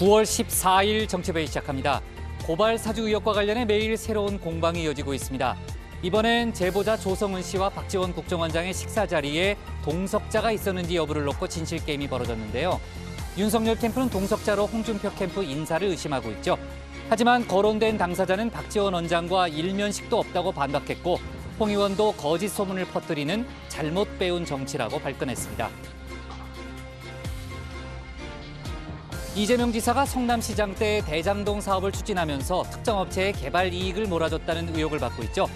9월 14일 정치부회 시작합니다. 고발 사주 의혹과 관련해 매일 새로운 공방이 이어지고 있습니다. 이번엔 제보자 조성은 씨와 박지원 국정원장의 식사 자리에 동석자가 있었는지 여부를 놓고 진실 게임이 벌어졌는데요. 윤석열 캠프는 동석자로 홍준표 캠프 인사를 의심하고 있죠. 하지만 거론된 당사자는 박지원 원장과 일면식도 없다고 반박했고 홍 의원도 거짓 소문을 퍼뜨리는 잘못 배운 정치라고 발끈했습니다. 이재명 지사가 성남시장 때 대장동 사업을 추진하면서 특정 업체에 개발 이익을 몰아줬다는 의혹을 받고 있죠.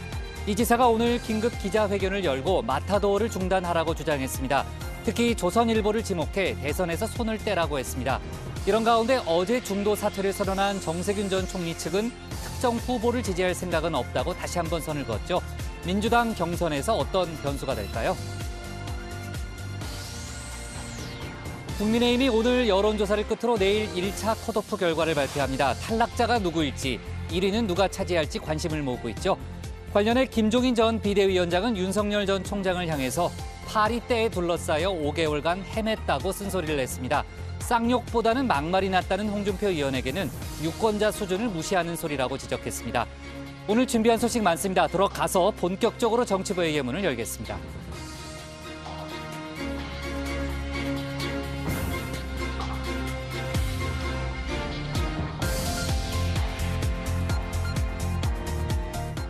이 지사가 오늘 긴급 기자회견을 열고 마타도어를 중단하라고 주장했습니다. 특히 조선일보를 지목해 대선에서 손을 떼라고 했습니다. 이런 가운데 어제 중도 사퇴를 선언한 정세균 전 총리 측은 특정 후보를 지지할 생각은 없다고 다시 한번 선을 그었죠. 민주당 경선에서 어떤 변수가 될까요? 국민의힘이 오늘 여론조사를 끝으로 내일 1차 컷오프 결과를 발표합니다. 탈락자가 누구일지, 1위는 누가 차지할지 관심을 모으고 있죠. 관련해 김종인 전 비대위원장은 윤석열 전 총장을 향해서 파리떼에 둘러싸여 5개월간 헤맸다고 쓴소리를 냈습니다. 쌍욕보다는 막말이 낫다는 홍준표 의원에게는 유권자 수준을 무시하는 소리라고 지적했습니다. 오늘 준비한 소식 많습니다. 들어가서 본격적으로 정치부의 예문을 열겠습니다.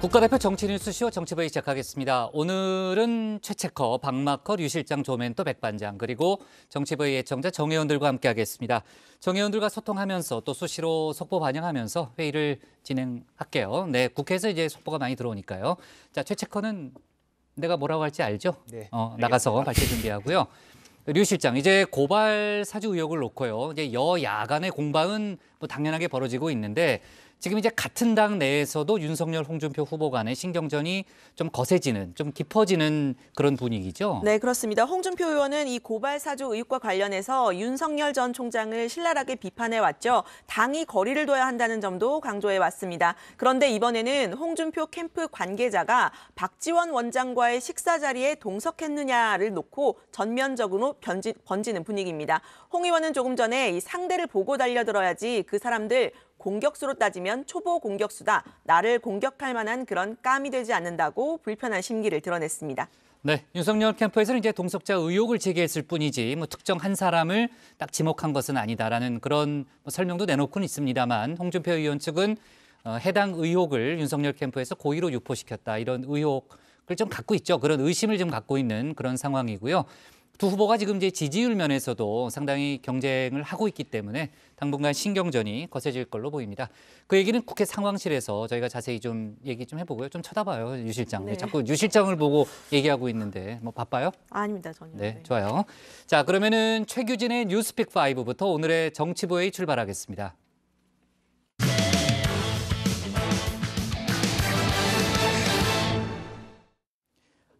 국가대표 정치뉴스쇼 정치부의 시작하겠습니다. 오늘은 최체커, 박마커, 류 실장, 조멘토, 백반장 그리고 정치부의 예청자 정 의원들과 함께하겠습니다. 정 의원들과 소통하면서 또 수시로 속보 반영하면서 회의를 진행할게요. 네, 국회에서 이제 속보가 많이 들어오니까요. 자, 최체커는 내가 뭐라고 할지 알죠? 네, 나가서 발제 준비하고요. 류 실장, 이제 고발 사주 의혹을 놓고요. 이제 여야 간의 공방은 뭐 당연하게 벌어지고 있는데 지금 이제 같은 당 내에서도 윤석열, 홍준표 후보 간의 신경전이 좀 거세지는, 좀 깊어지는 그런 분위기죠? 네, 그렇습니다. 홍준표 의원은 이 고발 사주 의혹과 관련해서 윤석열 전 총장을 신랄하게 비판해왔죠. 당이 거리를 둬야 한다는 점도 강조해왔습니다. 그런데 이번에는 홍준표 캠프 관계자가 박지원 원장과의 식사 자리에 동석했느냐를 놓고 전면적으로 번지는 분위기입니다. 홍 의원은 조금 전에 이 상대를 보고 달려들어야지 그 사람들 공격수로 따지면 초보 공격수다. 나를 공격할 만한 그런 깜이 되지 않는다고 불편한 심기를 드러냈습니다. 네, 윤석열 캠프에서는 이제 동석자 의혹을 제기했을 뿐이지 뭐 특정 한 사람을 딱 지목한 것은 아니다라는 그런 설명도 내놓고는 있습니다만 홍준표 의원 측은 해당 의혹을 윤석열 캠프에서 고의로 유포시켰다 이런 의혹을 좀 갖고 있죠. 그런 의심을 좀 갖고 있는 그런 상황이고요. 두 후보가 지금 이제 지지율 면에서도 상당히 경쟁을 하고 있기 때문에 당분간 신경전이 거세질 걸로 보입니다. 그 얘기는 국회 상황실에서 저희가 자세히 좀 얘기 좀 해보고요. 좀 쳐다봐요, 유 실장. 네. 자꾸 유 실장을 보고 얘기하고 있는데 뭐 바빠요? 아닙니다, 전혀. 네, 좋아요. 자, 그러면은 최규진의 뉴스픽 5부터 오늘의 정치부회의 출발하겠습니다.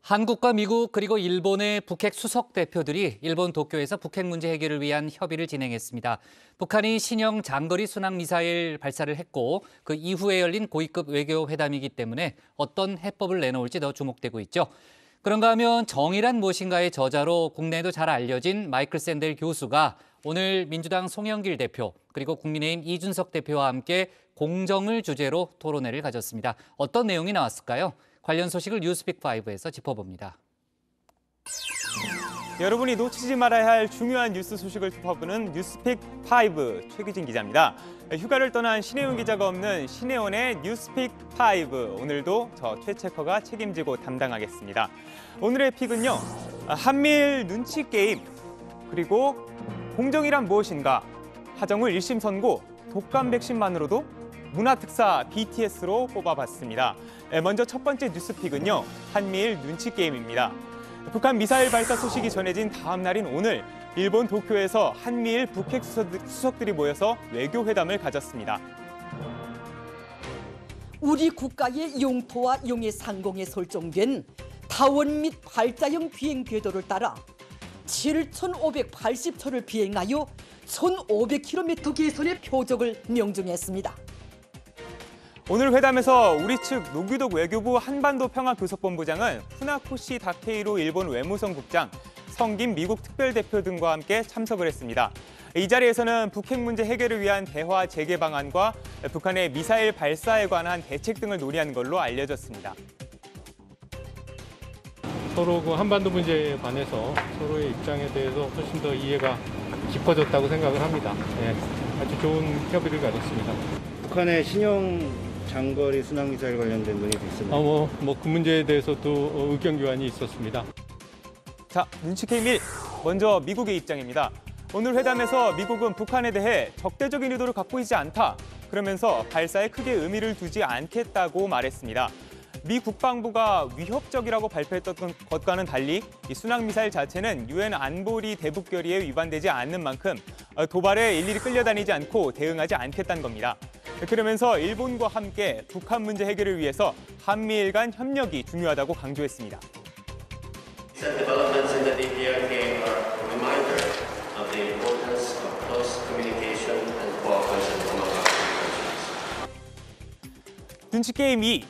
한국과 미국 그리고 일본의 북핵 수석 대표들이 일본 도쿄에서 북핵 문제 해결을 위한 협의를 진행했습니다. 북한이 신형 장거리 순항 미사일 발사를 했고 그 이후에 열린 고위급 외교 회담이기 때문에 어떤 해법을 내놓을지 더 주목되고 있죠. 그런가 하면 정의란 무엇인가의 저자로 국내에도 잘 알려진 마이클 샌델 교수가 오늘 민주당 송영길 대표 그리고 국민의힘 이준석 대표와 함께 공정을 주제로 토론회를 가졌습니다. 어떤 내용이 나왔을까요? 관련 소식을 뉴스픽5에서 짚어봅니다. 여러분이 놓치지 말아야 할 중요한 뉴스 소식을 짚어보는 뉴스픽5 최규진 기자입니다. 휴가를 떠난 신혜원 기자가 없는 신혜원의 뉴스픽5 오늘도 저 최체커가 책임지고 담당하겠습니다. 오늘의 픽은요. 한미일 눈치 게임 그리고 공정이란 무엇인가 하정우 1심 선고 독감 백신만으로도 문화특사 BTS로 뽑아봤습니다. 먼저 첫 번째 뉴스픽은요. 한미일 눈치 게임입니다. 북한 미사일 발사 소식이 전해진 다음 날인 오늘 일본 도쿄에서 한미일 북핵 수석들이 모여서 외교회담을 가졌습니다. 우리 국가의 영토와 영해 상공에 설정된 타원 및 발자형 비행 궤도를 따라 7,580초를 비행하여 1,500km 계선의 표적을 명중했습니다. 오늘 회담에서 우리 측 노규덕 외교부 한반도 평화교섭본부장은 후나코시 다케이로 일본 외무성 국장, 성김 미국 특별대표 등과 함께 참석을 했습니다. 이 자리에서는 북핵 문제 해결을 위한 대화 재개 방안과 북한의 미사일 발사에 관한 대책 등을 논의한 걸로 알려졌습니다. 서로 그 한반도 문제에 관해서 서로의 입장에 대해서 훨씬 더 이해가 깊어졌다고 생각을 합니다. 네, 아주 좋은 협의를 가졌습니다. 북한의 신형 장거리 순항미사일 관련된 논의도 있습니다. 그 문제에 대해서도 의견 교환이 있었습니다. 자, 눈치 게임 1. 먼저 미국의 입장입니다. 오늘 회담에서 미국은 북한에 대해 적대적인 의도를 갖고 있지 않다. 그러면서 발사에 크게 의미를 두지 않겠다고 말했습니다. 미 국방부가 위협적이라고 발표했던 것과는 달리 이 순항미사일 자체는 유엔 안보리 대북 결의에 위반되지 않는 만큼 도발에 일일이 끌려다니지 않고 대응하지 않겠다는 겁니다. 그러면서 일본과 함께 북한 문제 해결을 위해서 한미일 간 협력이 중요하다고 강조했습니다. Recent developments in the DPRK are a reminder of the importance of close communication and cooperation among our countries. 눈치 게임 2.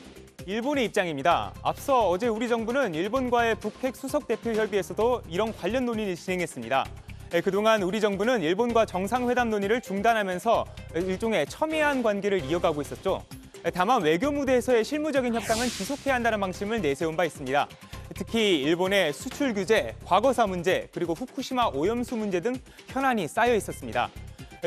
일본의 입장입니다. 앞서 어제 우리 정부는 일본과의 북핵 수석 대표 협의에서도 이런 관련 논의를 진행했습니다. 그동안 우리 정부는 일본과 정상회담 논의를 중단하면서 일종의 첨예한 관계를 이어가고 있었죠. 다만 외교 무대에서의 실무적인 협상은 지속해야 한다는 방침을 내세운 바 있습니다. 특히 일본의 수출 규제, 과거사 문제, 그리고 후쿠시마 오염수 문제 등 현안이 쌓여 있었습니다.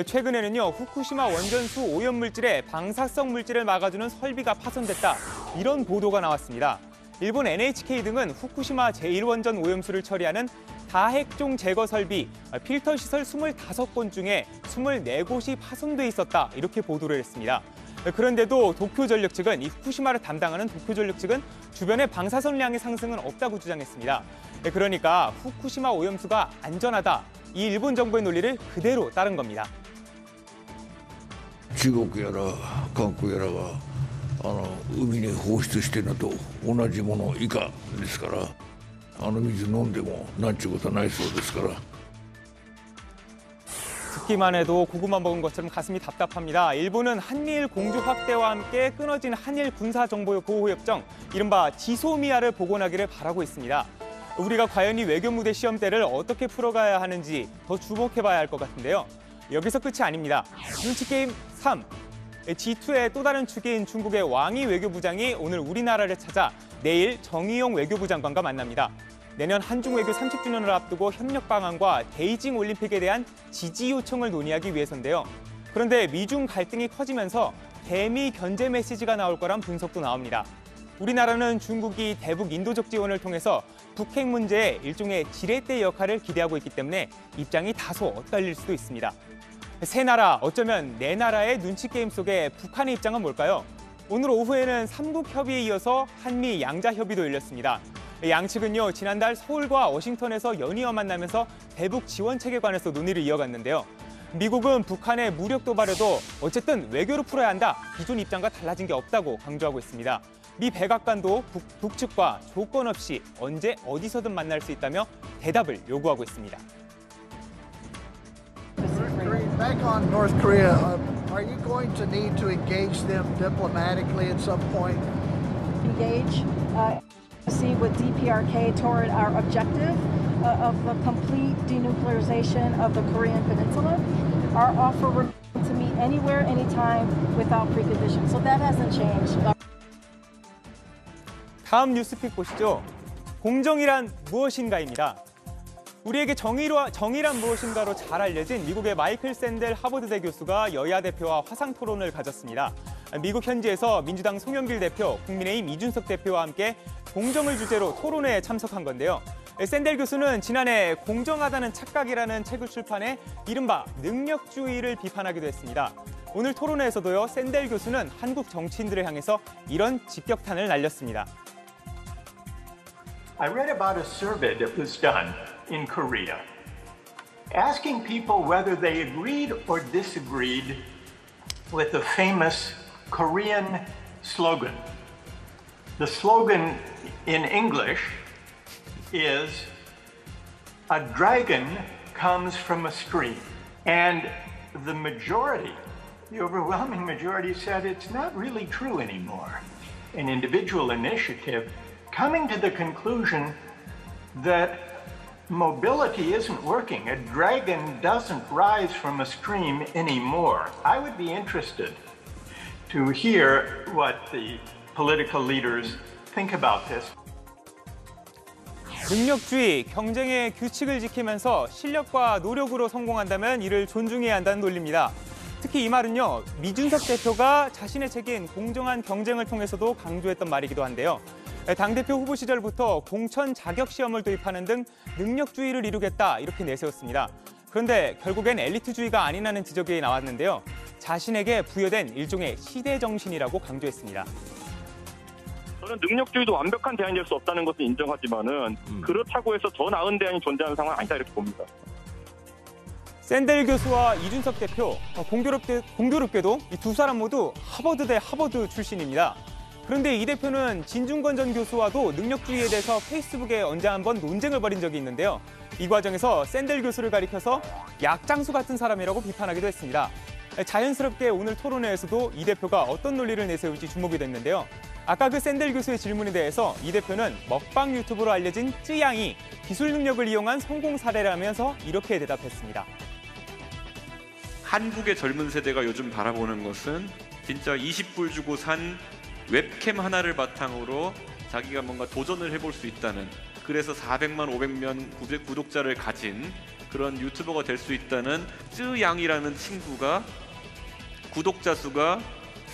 최근에는요, 후쿠시마 원전수 오염물질에 방사성 물질을 막아주는 설비가 파손됐다. 이런 보도가 나왔습니다. 일본 NHK 등은 후쿠시마 제1원전 오염수를 처리하는 다핵종 제거 설비, 필터 시설 25곳 중에 24곳이 파손돼 있었다. 이렇게 보도를 했습니다. 그런데도 도쿄전력 측은 이 후쿠시마를 담당하는 도쿄전력 측은 주변의 방사선량의 상승은 없다고 주장했습니다. 그러니까 후쿠시마 오염수가 안전하다. 이 일본 정부의 논리를 그대로 따른 겁니다. 中国やら韓国やらが海に放出してるのと同じもの以下ですから水飲んでもなんちゅうことはないそうですから 듣기만 해도 고구마 먹은 것처럼 가슴이 답답합니다. 일본은 한미일 공조 확대와 함께 끊어진 한일 군사정보보호협정, 이른바 지소미아를 복원하기를 바라고 있습니다. 우리가 과연 이 외교 무대 시험대를 어떻게 풀어가야 하는지 더 주목해봐야 할 것 같은데요. 여기서 끝이 아닙니다. 눈치게임 3. G2의 또 다른 축인 중국의 왕이 외교부장이 오늘 우리나라를 찾아 내일 정의용 외교부 장관과 만납니다. 내년 한중 외교 30주년을 앞두고 협력 방안과 베이징 올림픽에 대한 지지 요청을 논의하기 위해서인데요. 그런데 미중 갈등이 커지면서 대미 견제 메시지가 나올 거란 분석도 나옵니다. 우리나라는 중국이 대북 인도적 지원을 통해서 북핵 문제에 일종의 지렛대 역할을 기대하고 있기 때문에 입장이 다소 엇갈릴 수도 있습니다. 세 나라, 어쩌면 네 나라의 눈치 게임 속에 북한의 입장은 뭘까요? 오늘 오후에는 삼국 협의에 이어서 한미 양자 협의도 열렸습니다. 양측은요, 지난달 서울과 워싱턴에서 연이어 만나면서 대북 지원 책에 관해서 논의를 이어갔는데요. 미국은 북한의 무력 도발에도 어쨌든 외교로 풀어야 한다. 기존 입장과 달라진 게 없다고 강조하고 있습니다. 미 백악관도 북측과 조건 없이 언제 어디서든 만날 수 있다며 대답을 요구하고 있습니다. Back on North Korea, are you going to need to engage them diplomatically at some point? Engage, see with DPRK toward our objective of the complete denuclearization of the Korean Peninsula. Our offer remains to meet anywhere, anytime, without preconditions. So that hasn't changed. 다음 뉴스픽 보시죠. 공정이란 무엇인가입니다. 우리에게 정의란 무엇인가로 잘 알려진 미국의 마이클 샌델 하버드대 교수가 여야 대표와 화상 토론을 가졌습니다. 미국 현지에서 민주당 송영길 대표, 국민의힘 이준석 대표와 함께 공정을 주제로 토론회에 참석한 건데요. 샌델 교수는 지난해 공정하다는 착각이라는 책을 출판해 이른바 능력주의를 비판하기도 했습니다. 오늘 토론회에서도요, 샌델 교수는 한국 정치인들을 향해서 이런 직격탄을 날렸습니다. I read about a survey that was done in Korea, asking people whether they agreed or disagreed with the famous Korean slogan. The slogan in English is, "A dragon comes from a stream." And the majority, the overwhelming majority, said it's not really true anymore. An individual initiative coming to the conclusion that mobility isn't working. A dragon doesn't rise from a stream anymore. I would be interested to hear what the political leaders think about this. 능력주의, 경쟁의 규칙을 지키면서 실력과 노력으로 성공한다면 이를 존중해야 한다는 논리입니다. 특히 이 말은요, 미준석 대표가 자신의 책인 공정한 경쟁을 통해서도 강조했던 말이기도 한데요. 당대표 후보 시절부터 공천 자격 시험을 도입하는 등 능력주의를 이루겠다 이렇게 내세웠습니다. 그런데 결국엔 엘리트주의가 아니라는 지적이 나왔는데요. 자신에게 부여된 일종의 시대 정신이라고 강조했습니다. 저는 능력주의도 완벽한 대안이 될 수 없다는 것은 인정하지만은 그렇다고 해서 더 나은 대안이 존재하는 상황은 아니다 이렇게 봅니다. 샌델 교수와 이준석 대표, 공교롭게도 이 두 사람 모두 하버드대 하버드 출신입니다. 그런데 이 대표는 진중권 전 교수와도 능력주의에 대해서 페이스북에 언제 한번 논쟁을 벌인 적이 있는데요. 이 과정에서 샌델 교수를 가리켜서 약장수 같은 사람이라고 비판하기도 했습니다. 자연스럽게 오늘 토론회에서도 이 대표가 어떤 논리를 내세울지 주목이 됐는데요. 아까 그 샌델 교수의 질문에 대해서 이 대표는 먹방 유튜브로 알려진 쯔양이 기술 능력을 이용한 성공 사례라면서 이렇게 대답했습니다. 한국의 젊은 세대가 요즘 바라보는 것은 진짜 20불 주고 산 웹캠 하나를 바탕으로 자기가 뭔가 도전을 해볼 수 있다는, 그래서 400만, 500만 구독자를 가진 그런 유튜버가 될 수 있다는 쯔양이라는 친구가 구독자 수가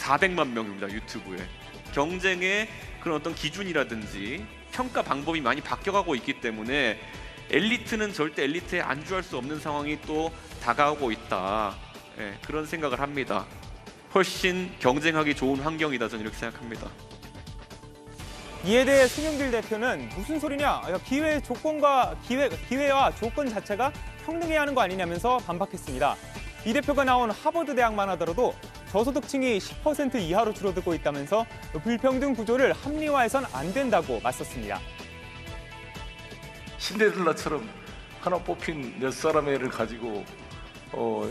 400만 명입니다. 유튜브에. 경쟁의 그런 어떤 기준이라든지 평가 방법이 많이 바뀌어가고 있기 때문에 엘리트는 절대 엘리트에 안주할 수 없는 상황이 또 다가오고 있다. 예, 그런 생각을 합니다. 훨씬 경쟁하기 좋은 환경이다, 저는 이렇게 생각합니다. 이에 대해 송영길 대표는 무슨 소리냐, 기회와 조건 자체가 평등해야 하는 거 아니냐면서 반박했습니다. 이 대표가 나온 하버드 대학만 하더라도 저소득층이 10% 이하로 줄어들고 있다면서 불평등 구조를 합리화해선 안 된다고 맞섰습니다. 신데렐라처럼 하나 뽑힌 몇 사람의 애를 가지고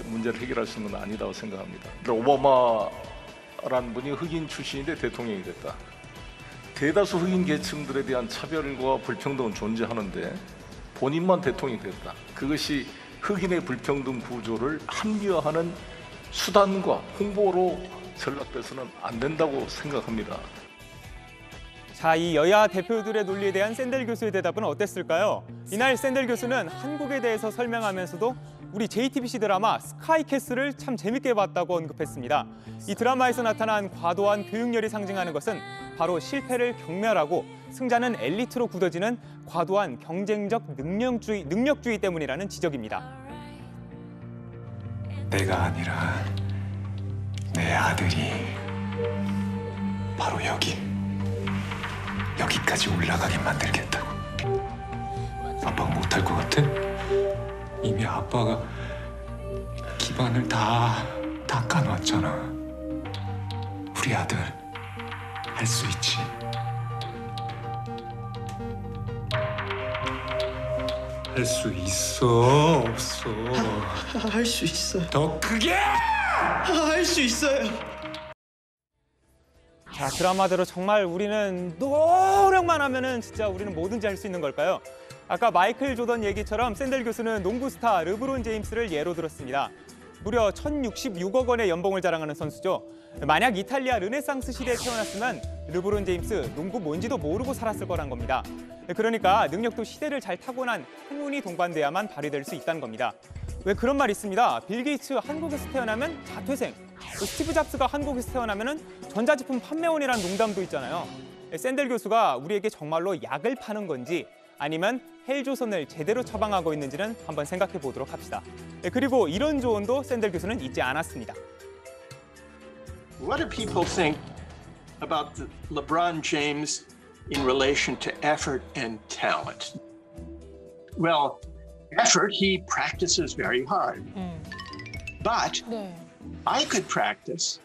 문제를 해결할 수 있는 건 아니다고 생각합니다. 오바마라는 분이 흑인 출신인데 대통령이 됐다. 대다수 흑인 계층들에 대한 차별과 불평등은 존재하는데 본인만 대통령이 됐다. 그것이 흑인의 불평등 구조를 합리화하는 수단과 홍보로 전락돼서는 안 된다고 생각합니다. 자, 이 여야 대표들의 논리에 대한 샌델 교수의 대답은 어땠을까요? 이날 샌델 교수는 한국에 대해서 설명하면서도 우리 JTBC 드라마 스카이캐슬을 참 재밌게 봤다고 언급했습니다. 이 드라마에서 나타난 과도한 교육열이 상징하는 것은 바로 실패를 경멸하고 승자는 엘리트로 굳어지는 과도한 경쟁적 능력주의 때문이라는 지적입니다. 내가 아니라 내 아들이 바로 여기까지 올라가게 만들겠다고. 아빠가 못할 것 같아? 이미 아빠가 기반을 다 닦아놨잖아. 우리 아들 할 수 있지. 할 수 있어, 없어? 할 수 있어요. 더 크게! 할 수 있어요. 자, 드라마대로 정말 우리는 노력만 하면은 진짜 우리는 뭐든지 할 수 있는 걸까요? 아까 마이클 조던 얘기처럼 샌델 교수는 농구 스타 르브론 제임스를 예로 들었습니다. 무려 1,066억 원의 연봉을 자랑하는 선수죠. 만약 이탈리아 르네상스 시대에 태어났으면 르브론 제임스 농구 뭔지도 모르고 살았을 거란 겁니다. 그러니까 능력도 시대를 잘 타고난 행운이 동반돼야만 발휘될 수 있다는 겁니다. 왜 그런 말 있습니다. 빌 게이츠 한국에서 태어나면 자퇴생, 스티브 잡스가 한국에서 태어나면 전자제품 판매원이라는 농담도 있잖아요. 샌델 교수가 우리에게 정말로 약을 파는 건지 아니면 헬조선을 제대로 처방하고 있는지는 한번 생각해 보도록 합시다. 그리고 이런 조언도 샌델 교수는 잊지 않았습니다. What do people think about LeBron James in relation to effort and talent? Well, effort, he practices very hard. But I could practice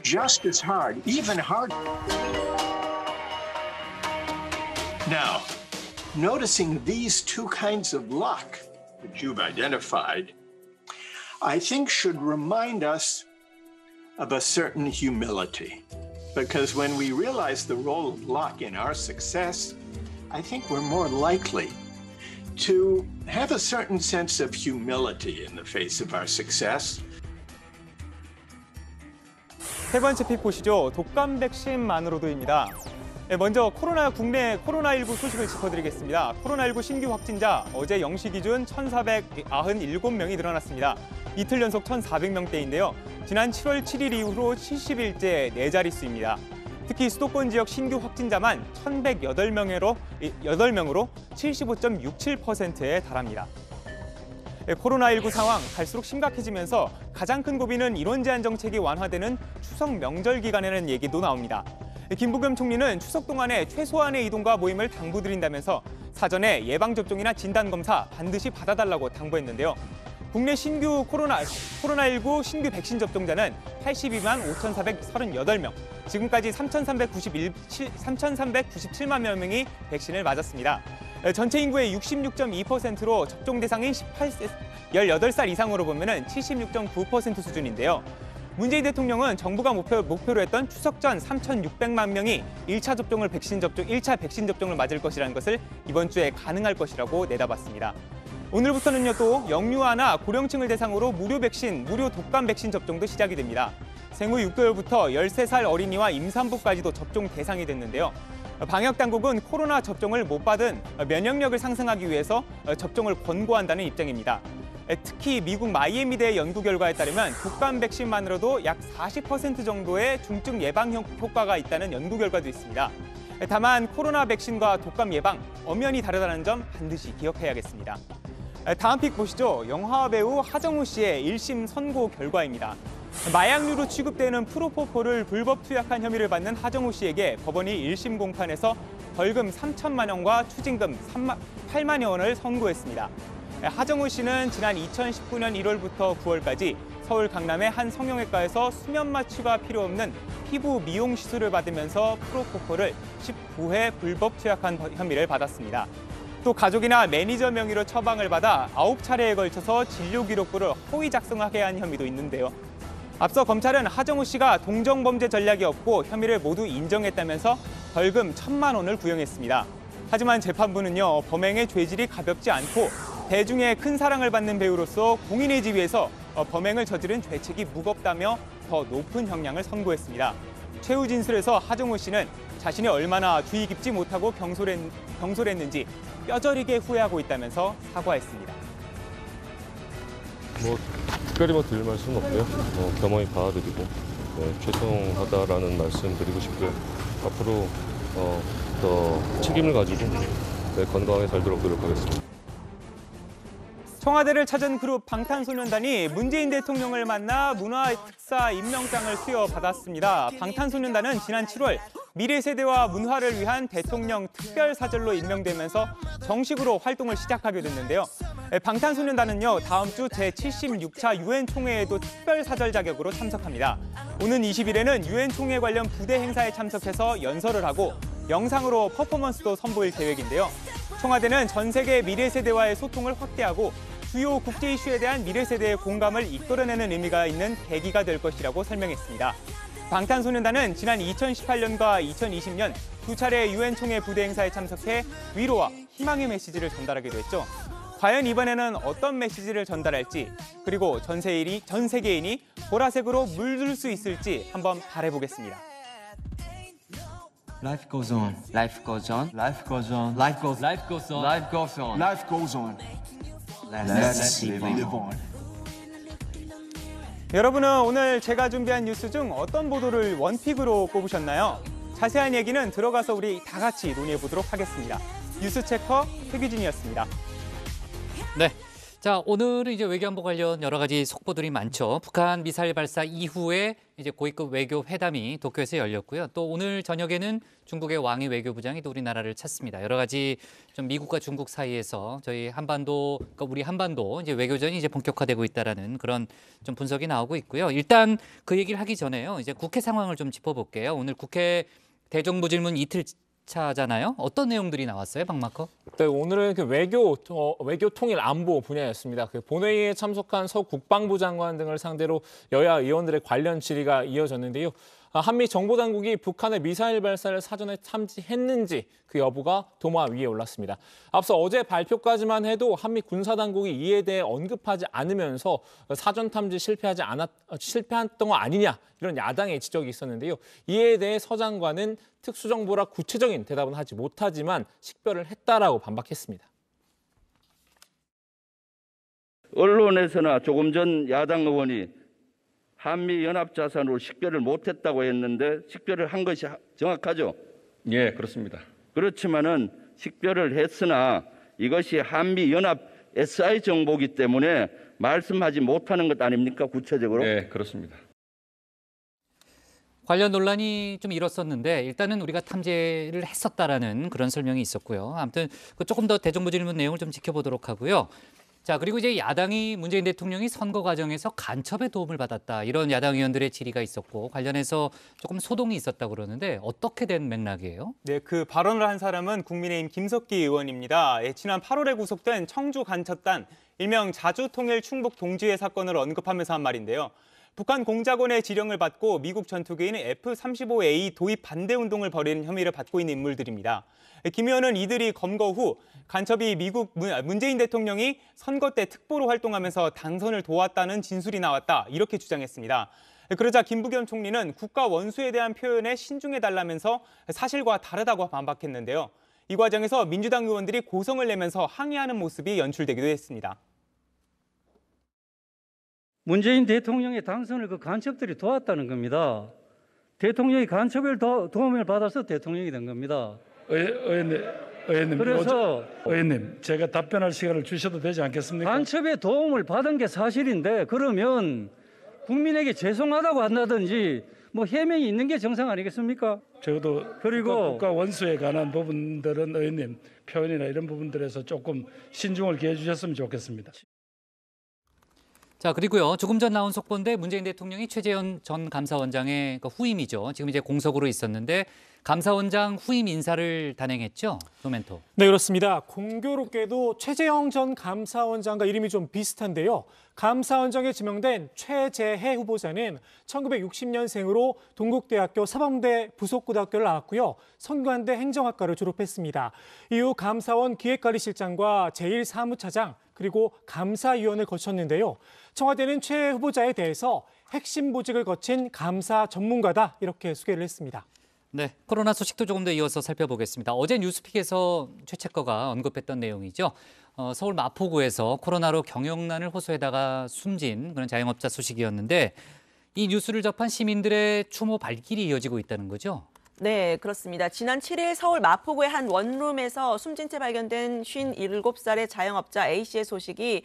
just as hard, even harder. Now, noticing these two kinds of luck that you've identified, I think should remind us of a certain humility. Because when we realize the role of luck in our success, I think we're more likely to have a certain sense of humility in the face of our success. 세 번째 픽 보시죠. 독감 백신만으로도입니다. 먼저 국내 코로나19 소식을 짚어드리겠습니다. 코로나19 신규 확진자 어제 0시 기준 1,497명이 늘어났습니다. 이틀 연속 1,400명대인데요. 지난 7월 7일 이후로 70일째 4자릿수입니다. 특히 수도권 지역 신규 확진자만 1,108명으로 75.67%에 달합니다. 코로나19 상황 갈수록 심각해지면서 가장 큰 고비는 인원 제한 정책이 완화되는 추석 명절 기간에는 얘기도 나옵니다. 김부겸 총리는 추석 동안에 최소한의 이동과 모임을 당부드린다면서 사전에 예방접종이나 진단검사 반드시 받아달라고 당부했는데요. 국내 신규 코로나19 신규 백신 접종자는 82만 5,438명, 지금까지 3,397만 명이 백신을 맞았습니다. 전체 인구의 66.2%로 접종 대상인 18살 이상으로 보면 76.9% 수준인데요. 문재인 대통령은 정부가 목표로 했던 추석 전 3,600만 명이 1차 백신 접종을 맞을 것이라는 것을 이번 주에 가능할 것이라고 내다봤습니다. 오늘부터는요 또 영유아나 고령층을 대상으로 무료 독감 백신 접종도 시작이 됩니다. 생후 6개월부터 13살 어린이와 임산부까지도 접종 대상이 됐는데요. 방역당국은 코로나 접종을 못 받은 면역력을 상승하기 위해서 접종을 권고한다는 입장입니다. 특히 미국 마이애미대 연구 결과에 따르면 독감 백신만으로도 약 40% 정도의 중증 예방 효과가 있다는 연구 결과도 있습니다. 다만 코로나 백신과 독감 예방, 엄연히 다르다는 점 반드시 기억해야겠습니다. 다음 픽 보시죠. 영화 배우 하정우 씨의 1심 선고 결과입니다. 마약류로 취급되는 프로포폴을 불법 투약한 혐의를 받는 하정우 씨에게 법원이 1심 공판에서 벌금 3천만 원과 추징금 8만여 원을 선고했습니다. 하정우 씨는 지난 2019년 1월부터 9월까지 서울 강남의 한 성형외과에서 수면 마취가 필요 없는 피부 미용 시술을 받으면서 프로포폴을 19회 불법 투약한 혐의를 받았습니다. 또 가족이나 매니저 명의로 처방을 받아 9차례에 걸쳐서 진료 기록부를 허위 작성하게 한 혐의도 있는데요. 앞서 검찰은 하정우 씨가 동정범죄 전략이 없고 혐의를 모두 인정했다면서 벌금 1,000만 원을 구형했습니다. 하지만 재판부는요, 범행의 죄질이 가볍지 않고 대중의 큰 사랑을 받는 배우로서 공인의 지위에서 범행을 저지른 죄책이 무겁다며 더 높은 형량을 선고했습니다. 최후 진술에서 하정우 씨는 자신이 얼마나 주의 깊지 못하고 경솔했는지 뼈저리게 후회하고 있다면서 사과했습니다. 특별히 드릴 말씀은 없고요. 겸허히 받아들이고 죄송하다라는 말씀 드리고 싶고요. 앞으로 더 책임을 가지고 건강하게 살도록 노력하겠습니다. 청와대를 찾은 그룹 방탄소년단이 문재인 대통령을 만나 문화특사 임명장을 수여받았습니다. 방탄소년단은 지난 7월 미래세대와 문화를 위한 대통령 특별사절로 임명되면서 정식으로 활동을 시작하게 됐는데요. 방탄소년단은요, 다음 주 제76차 유엔 총회에도 특별사절 자격으로 참석합니다. 오는 20일에는 유엔 총회 관련 부대 행사에 참석해서 연설을 하고 영상으로 퍼포먼스도 선보일 계획인데요. 청와대는 전 세계 미래세대와의 소통을 확대하고 주요 국제 이슈에 대한 미래세대의 공감을 이끌어내는 의미가 있는 계기가 될 것이라고 설명했습니다. 방탄소년단은 지난 2018년과 2020년 두 차례 유엔 총회 부대 행사에 참석해 위로와 희망의 메시지를 전달하기도 했죠. 과연 이번에는 어떤 메시지를 전달할지, 그리고 전 세계인이 보라색으로 물들 수 있을지 한번 바라보겠습니다. Life goes on. Life goes on. Life goes on. Life goes on. Life goes on. Life goes on. Life goes on. Let's live on. 여러분은 오늘 제가 준비한 뉴스 중 어떤 보도를 원픽으로 꼽으셨나요? 자세한 얘기는 들어가서 우리 다 같이 논의해 보도록 하겠습니다. 뉴스체커 최규진이었습니다. 네. 자, 오늘은 이제 외교안보 관련 여러 가지 속보들이 많죠. 북한 미사일 발사 이후에 이제 고위급 외교 회담이 도쿄에서 열렸고요. 또 오늘 저녁에는 중국의 왕이 외교부장이 또 우리나라를 찾습니다. 여러 가지 좀 미국과 중국 사이에서 저희 한반도, 그러니까 우리 한반도 이제 외교전이 이제 본격화되고 있다라는 그런 좀 분석이 나오고 있고요. 일단 그 얘기를 하기 전에요. 이제 국회 상황을 좀 짚어볼게요. 오늘 국회 대정부 질문 이틀 차잖아요. 어떤 내용들이 나왔어요, 박마커? 네, 오늘은 그 외교 통일 안보 분야였습니다. 그 본회의에 참석한 서 국방부 장관 등을 상대로 여야 의원들의 관련 질의가 이어졌는데요. 한미 정보당국이 북한의 미사일 발사를 사전에 탐지했는지 그 여부가 도마 위에 올랐습니다. 앞서 어제 발표까지만 해도 한미 군사당국이 이에 대해 언급하지 않으면서 사전 탐지 실패했던 거 아니냐 이런 야당의 지적이 있었는데요. 이에 대해 서 장관은 특수정보라 구체적인 대답은 하지 못하지만 식별을 했다라고 반박했습니다. 언론에서나 조금 전 야당 의원이 한미 연합자산으로 식별을 못했다고 했는데 식별을 한 것이 정확하죠? 예, 그렇습니다. 그렇지만은 식별을 했으나 이것이 한미 연합 SI 정보이기 때문에 말씀하지 못하는 것 아닙니까? 구체적으로? 예, 그렇습니다. 관련 논란이 좀 일었었는데 일단은 우리가 탐지를 했었다라는 그런 설명이 있었고요. 아무튼 조금 더 대정부 질문 내용을 좀 지켜보도록 하고요. 자, 그리고 이제 야당이 문재인 대통령이 선거 과정에서 간첩의 도움을 받았다. 이런 야당 의원들의 질의가 있었고 관련해서 조금 소동이 있었다고 그러는데 어떻게 된 맥락이에요? 네, 그 발언을 한 사람은 국민의힘 김석기 의원입니다. 지난 8월에 구속된 청주 간첩단 일명 자주통일 충북 동지회 사건을 언급하면서 한 말인데요. 북한 공작원의 지령을 받고 미국 전투기인 F-35A 도입 반대 운동을 벌이는 혐의를 받고 있는 인물들입니다. 김 의원은 이들이 검거 후 간첩이 문재인 대통령이 선거 때 특보로 활동하면서 당선을 도왔다는 진술이 나왔다 이렇게 주장했습니다. 그러자 김부겸 총리는 국가 원수에 대한 표현에 신중해달라면서 사실과 다르다고 반박했는데요. 이 과정에서 민주당 의원들이 고성을 내면서 항의하는 모습이 연출되기도 했습니다. 문재인 대통령의 당선을 그 간첩들이 도왔다는 겁니다. 대통령이 간첩의 도움을 받아서 대통령이 된 겁니다. 의원님, 그래서 의원님, 제가 답변할 시간을 주셔도 되지 않겠습니까? 간첩의 도움을 받은 게 사실인데 그러면 국민에게 죄송하다고 한다든지 뭐 해명이 있는 게 정상 아니겠습니까? 적어도 그리고 국가 원수에 관한 부분들은 의원님 표현이나 이런 부분들에서 조금 신중을 기해 주셨으면 좋겠습니다. 자, 그리고요. 조금 전 나온 속보인데 문재인 대통령이 최재현 전 감사원장의 후임이죠. 지금 이제 공석으로 있었는데 감사원장 후임 인사를 단행했죠. 노멘토. 네, 그렇습니다. 공교롭게도 최재형 전 감사원장과 이름이 좀 비슷한데요. 감사원장에 지명된 최재해 후보자는 1960년생으로 동국대학교 사범대 부속고등학교를 나왔고요. 성균관대 행정학과를 졸업했습니다. 이후 감사원 기획관리실장과 제1사무차장 그리고 감사위원을 거쳤는데요. 청와대는 최 후보자에 대해서 핵심 보직을 거친 감사 전문가다 이렇게 소개를 했습니다. 네, 코로나 소식도 조금 더 이어서 살펴보겠습니다. 어제 뉴스픽에서 최채커가 언급했던 내용이죠. 서울 마포구에서 코로나로 경영난을 호소하다가 숨진 그런 자영업자 소식이었는데 이 뉴스를 접한 시민들의 추모 발길이 이어지고 있다는 거죠. 네, 그렇습니다. 지난 7일 서울 마포구의 한 원룸에서 숨진 채 발견된 57살의 자영업자 A씨의 소식이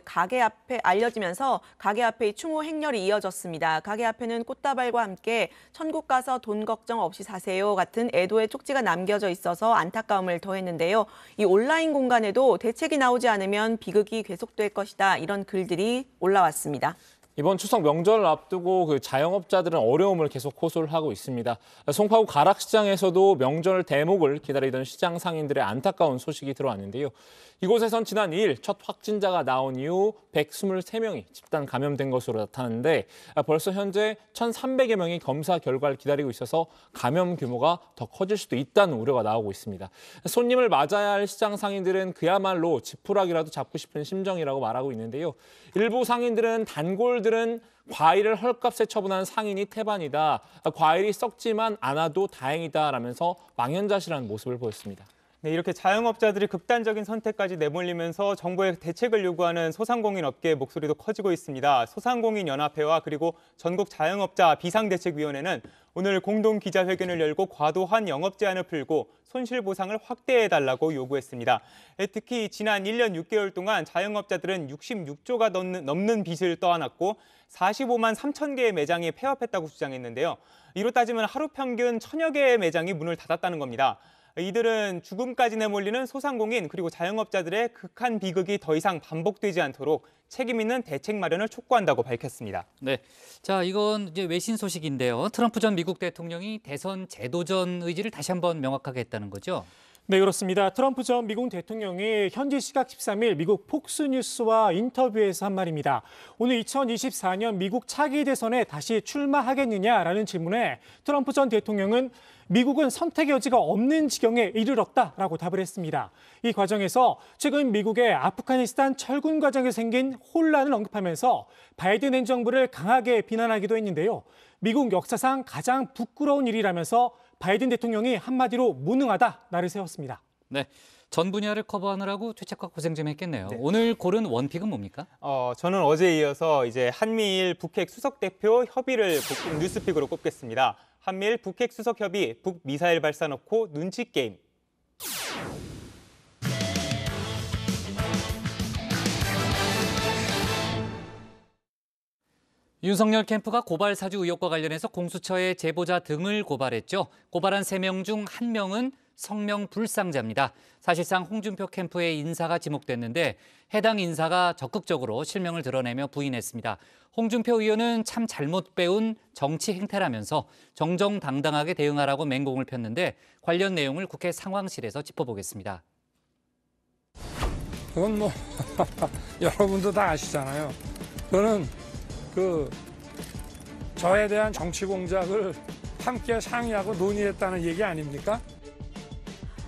가게 앞에 알려지면서 가게 앞에 추모 행렬이 이어졌습니다. 가게 앞에는 꽃다발과 함께 천국 가서 돈 걱정 없이 사세요 같은 애도의 쪽지가 남겨져 있어서 안타까움을 더했는데요. 이 온라인 공간에도 대책이 나오지 않으면 비극이 계속될 것이다 이런 글들이 올라왔습니다. 이번 추석 명절을 앞두고 그 자영업자들은 어려움을 계속 호소를 하고 있습니다. 송파구 가락시장에서도 명절 대목을 기다리던 시장 상인들의 안타까운 소식이 들어왔는데요. 이곳에선 지난 2일 첫 확진자가 나온 이후 123명이 집단 감염된 것으로 나타났는데 벌써 현재 1,300여 명이 검사 결과를 기다리고 있어서 감염 규모가 더 커질 수도 있다는 우려가 나오고 있습니다. 손님을 맞아야 할 시장 상인들은 그야말로 지푸라기라도 잡고 싶은 심정이라고 말하고 있는데요. 일부 상인들은 단골들은 과일을 헐값에 처분한 상인이 태반이다. 과일이 썩지만 않아도 다행이다라면서 망연자실한 모습을 보였습니다. 네, 이렇게 자영업자들이 극단적인 선택까지 내몰리면서 정부의 대책을 요구하는 소상공인 업계의 목소리도 커지고 있습니다. 소상공인연합회와 그리고 전국자영업자 비상대책위원회는 오늘 공동 기자회견을 열고 과도한 영업 제한을 풀고 손실보상을 확대해달라고 요구했습니다. 특히 지난 1년 6개월 동안 자영업자들은 66조가 넘는 빚을 떠안았고 45만 3천 개의 매장이 폐업했다고 주장했는데요. 이로 따지면 하루 평균 1,000여 개의 매장이 문을 닫았다는 겁니다. 이들은 죽음까지 내몰리는 소상공인 그리고 자영업자들의 극한 비극이 더 이상 반복되지 않도록 책임 있는 대책 마련을 촉구한다고 밝혔습니다. 네, 자 이건 이제 외신 소식인데요. 트럼프 전 미국 대통령이 대선 재도전 의지를 다시 한번 명확하게 했다는 거죠. 네, 그렇습니다. 트럼프 전 미국 대통령이 현지 시각 13일 미국 폭스뉴스와 인터뷰에서 한 말입니다. 오늘 2024년 미국 차기 대선에 다시 출마하겠느냐라는 질문에 트럼프 전 대통령은 미국은 선택의 여지가 없는 지경에 이르렀다라고 답을 했습니다. 이 과정에서 최근 미국의 아프가니스탄 철군 과정에 생긴 혼란을 언급하면서 바이든 행정부를 강하게 비난하기도 했는데요. 미국 역사상 가장 부끄러운 일이라면서 바이든 대통령이 한마디로 무능하다 날을 세웠습니다. 네, 전 분야를 커버하느라고 최책과 고생 좀 했겠네요. 네. 오늘 고른 원픽은 뭡니까? 저는 어제에 이어서 이제 한미일 북핵 수석 대표 협의를 뉴스픽으로 꼽겠습니다. 한미일 북핵 수석 협의, 북 미사일 발사 넣고 눈치 게임. 윤석열 캠프가 고발 사주 의혹과 관련해서 공수처에 제보자 등을 고발했죠. 고발한 3명 중 1명은 성명 불상자입니다. 사실상 홍준표 캠프의 인사가 지목됐는데 해당 인사가 적극적으로 실명을 드러내며 부인했습니다. 홍준표 의원은 참 잘못 배운 정치 행태라면서 정정당당하게 대응하라고 맹공을 폈는데 관련 내용을 국회 상황실에서 짚어보겠습니다. 그건 뭐 여러분도 다 아시잖아요. 저는 저에 대한 정치 공작을 함께 상의하고 논의했다는 얘기 아닙니까?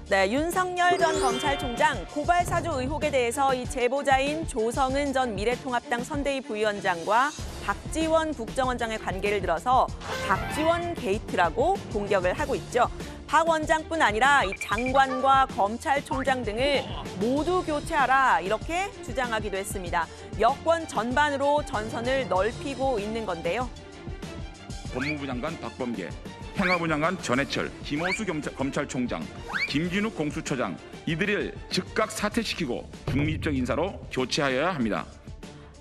네, 윤석열 전 검찰총장 고발 사주 의혹에 대해서 이 제보자인 조성은 전 미래통합당 선대위 부위원장과 박지원 국정원장의 관계를 들어서 박지원 게이트라고 공격을 하고 있죠. 박 원장뿐 아니라 이 장관과 검찰총장 등을 모두 교체하라 이렇게 주장하기도 했습니다. 여권 전반으로 전선을 넓히고 있는 건데요. 법무부 장관 박범계, 행안부 장관 전해철, 김호수 검찰총장, 김진욱 공수처장 이들을 즉각 사퇴시키고 중립적 인사로 교체하여야 합니다.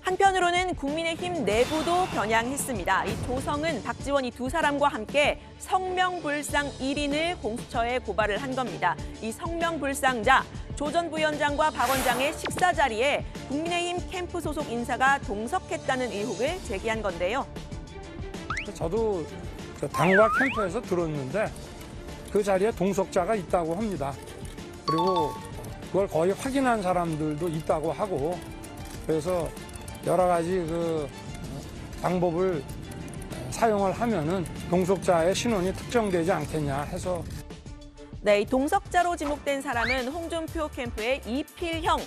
한편으로는 국민의힘 내부도 겨냥했습니다. 이 조성은 박지원이 두 사람과 함께 성명불상 1인을 공수처에 고발을 한 겁니다. 이 성명불상자, 조 전 부위원장과 박 원장의 식사 자리에 국민의힘 캠프 소속 인사가 동석했다는 의혹을 제기한 건데요. 저도 당과 캠프에서 들었는데 그 자리에 동석자가 있다고 합니다. 그리고 그걸 거의 확인한 사람들도 있다고 하고 그래서 여러 가지 방법을 사용을 하면은 동석자의 신원이 특정되지 않겠냐 해서. 네, 이 동석자로 지목된 사람은 홍준표 캠프의 이필형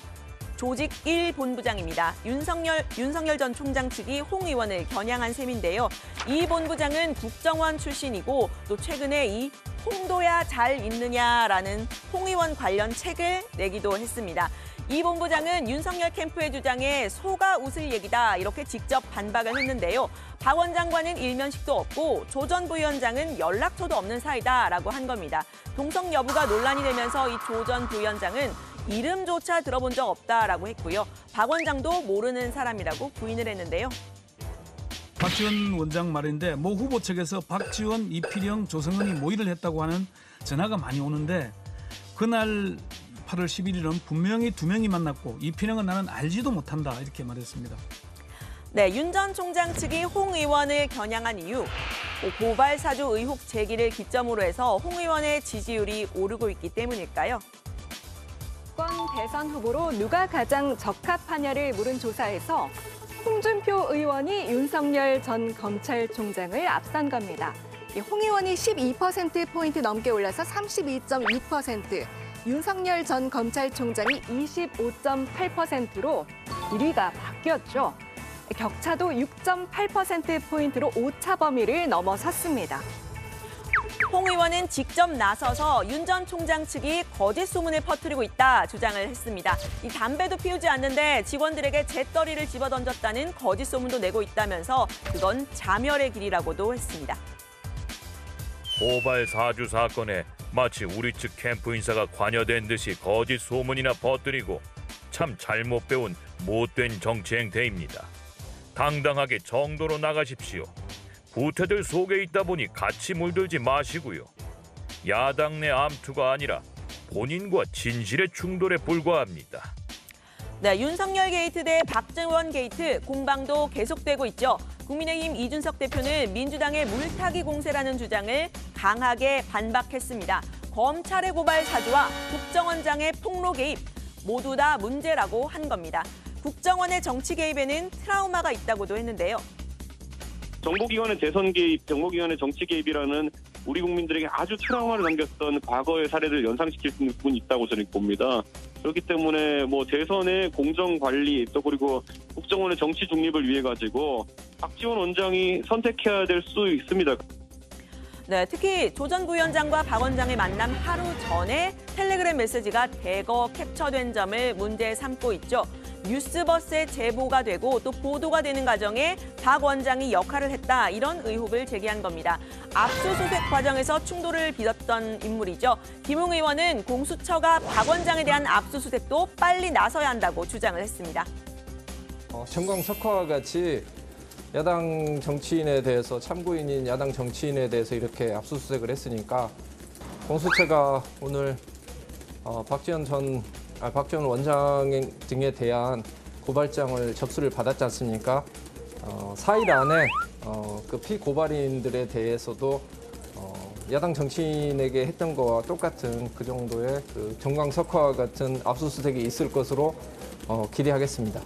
조직 1본부장입니다. 윤석열 전 총장 측이 홍 의원을 겨냥한 셈인데요. 이 본부장은 국정원 출신이고 또 최근에 이 홍도야 잘 있느냐라는 홍 의원 관련 책을 내기도 했습니다. 이 본부장은 윤석열 캠프의 주장에 속아 웃을 얘기다 이렇게 직접 반박을 했는데요. 박 원장과는 일면식도 없고 조 전 부위원장은 연락처도 없는 사이다라고 한 겁니다. 동석 여부가 논란이 되면서 이 조 전 부위원장은 이름조차 들어본 적 없다라고 했고요. 박 원장도 모르는 사람이라고 부인을 했는데요. 박지원 원장 말인데 모 후보 측에서 박지원, 이필영, 조성은이 모의를 했다고 하는 전화가 많이 오는데 그날 8월 11일은 분명히 2명이 만났고 이필영은 나는 알지도 못한다 이렇게 말했습니다. 네, 윤 전 총장 측이 홍 의원을 겨냥한 이유, 고발 사주 의혹 제기를 기점으로 해서 홍 의원의 지지율이 오르고 있기 때문일까요? 대선 후보로 누가 가장 적합하냐를 물은 조사에서 홍준표 의원이 윤석열 전 검찰총장을 앞선 겁니다. 홍 의원이 12%포인트 넘게 올라서 32.6%, 윤석열 전 검찰총장이 25.8%로 1위가 바뀌었죠. 격차도 6.8%포인트로 오차 범위를 넘어섰습니다. 홍 의원은 직접 나서서 윤 전 총장 측이 거짓 소문을 퍼뜨리고 있다 주장을 했습니다. 이 담배도 피우지 않는데 직원들에게 재떨이를 집어던졌다는 거짓 소문도 내고 있다면서 그건 자멸의 길이라고도 했습니다. 고발 사주 사건에 마치 우리 측 캠프 인사가 관여된 듯이 거짓 소문이나 퍼뜨리고 참 잘못 배운 못된 정치 행태입니다. 당당하게 정도로 나가십시오. 구태들 속에 있다 보니 같이 물들지 마시고요. 야당 내 암투가 아니라 본인과 진실의 충돌에 불과합니다. 네, 윤석열 게이트 대 박지원 게이트 공방도 계속되고 있죠. 국민의힘 이준석 대표는 민주당의 물타기 공세라는 주장을 강하게 반박했습니다. 검찰의 고발 사주와 국정원장의 폭로 개입 모두 다 문제라고 한 겁니다. 국정원의 정치 개입에는 트라우마가 있다고도 했는데요. 정보기관의 대선 개입, 정보기관의 정치 개입이라는 우리 국민들에게 아주 트라우마를 남겼던 과거의 사례를 연상시킬 수 있는 부분이 있다고 저는 봅니다. 그렇기 때문에 뭐 대선의 공정 관리 또 그리고 국정원의 정치 중립을 위해 가지고 박지원 원장이 선택해야 될 수 있습니다. 네, 특히 조 전 부위원장과 박 원장의 만남 하루 전에 텔레그램 메시지가 대거 캡처된 점을 문제 삼고 있죠. 뉴스버스에 제보가 되고 또 보도가 되는 과정에 박 원장이 역할을 했다 이런 의혹을 제기한 겁니다. 압수수색 과정에서 충돌을 빚었던 인물이죠. 김웅 의원은 공수처가 박 원장에 대한 압수수색도 빨리 나서야 한다고 주장을 했습니다. 정광석화와 같이 야당 정치인에 대해서 참고인인 야당 정치인에 대해서 이렇게 압수수색을 했으니까 공수처가 오늘 박지원 원장 등에 대한 고발장을 접수를 받았지 않습니까? 4일 안에 그 피고발인들에 대해서도 야당 정치인에게 했던 거와 똑같은 그 정도의 그 정광석화와 같은 압수수색이 있을 것으로 기대하겠습니다.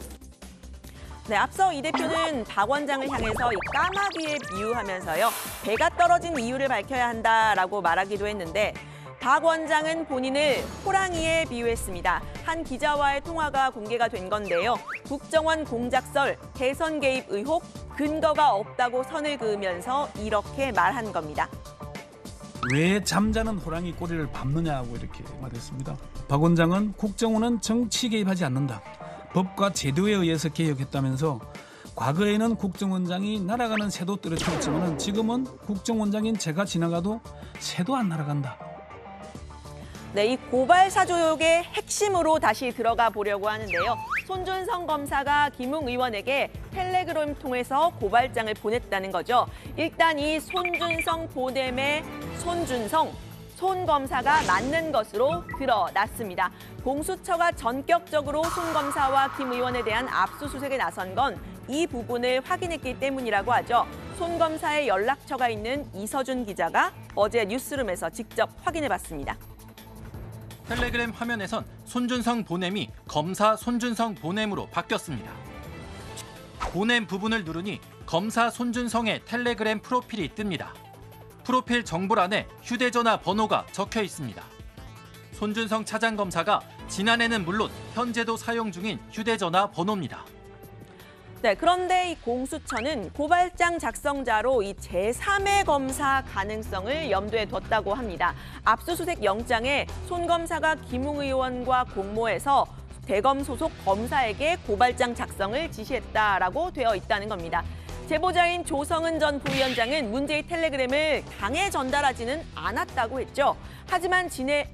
네, 앞서 이 대표는 박 원장을 향해서 이 까마귀에 비유하면서요. 배가 떨어진 이유를 밝혀야 한다라고 말하기도 했는데 박 원장은 본인을 호랑이에 비유했습니다. 한 기자와의 통화가 공개가 된 건데요. 국정원 공작설, 대선 개입 의혹, 근거가 없다고 선을 그으면서 이렇게 말한 겁니다. 왜 잠자는 호랑이 꼬리를 밟느냐고 이렇게 말했습니다. 박 원장은 국정원은 정치 개입하지 않는다. 법과 제도에 의해서 개혁했다면서 과거에는 국정원장이 날아가는 새도 떨어뜨렸지만 지금은 국정원장인 제가 지나가도 새도 안 날아간다. 네, 이 고발 사조욕의 핵심으로 다시 들어가 보려고 하는데요. 손준성 검사가 김웅 의원에게 텔레그램 통해서 고발장을 보냈다는 거죠. 일단 이 손준성 보냄의 손 검사가 맞는 것으로 드러났습니다. 공수처가 전격적으로 손 검사와 김 의원에 대한 압수수색에 나선 건 이 부분을 확인했기 때문이라고 하죠. 손 검사의 연락처가 있는 이서준 기자가 어제 뉴스룸에서 직접 확인해봤습니다. 텔레그램 화면에선 손준성 보냄이 검사 손준성 보냄으로 바뀌었습니다. 보냄 부분을 누르니 검사 손준성의 텔레그램 프로필이 뜹니다. 프로필 정보란에 휴대전화 번호가 적혀 있습니다. 손준성 차장검사가 지난해는 물론 현재도 사용 중인 휴대전화 번호입니다. 네, 그런데 이 공수처는 고발장 작성자로 이 제3의 검사 가능성을 염두에 뒀다고 합니다. 압수수색 영장에 손 검사가 김웅 의원과 공모해서 대검 소속 검사에게 고발장 작성을 지시했다라고 되어 있다는 겁니다. 제보자인 조성은 전 부위원장은 문제의 텔레그램을 당에 전달하지는 않았다고 했죠. 하지만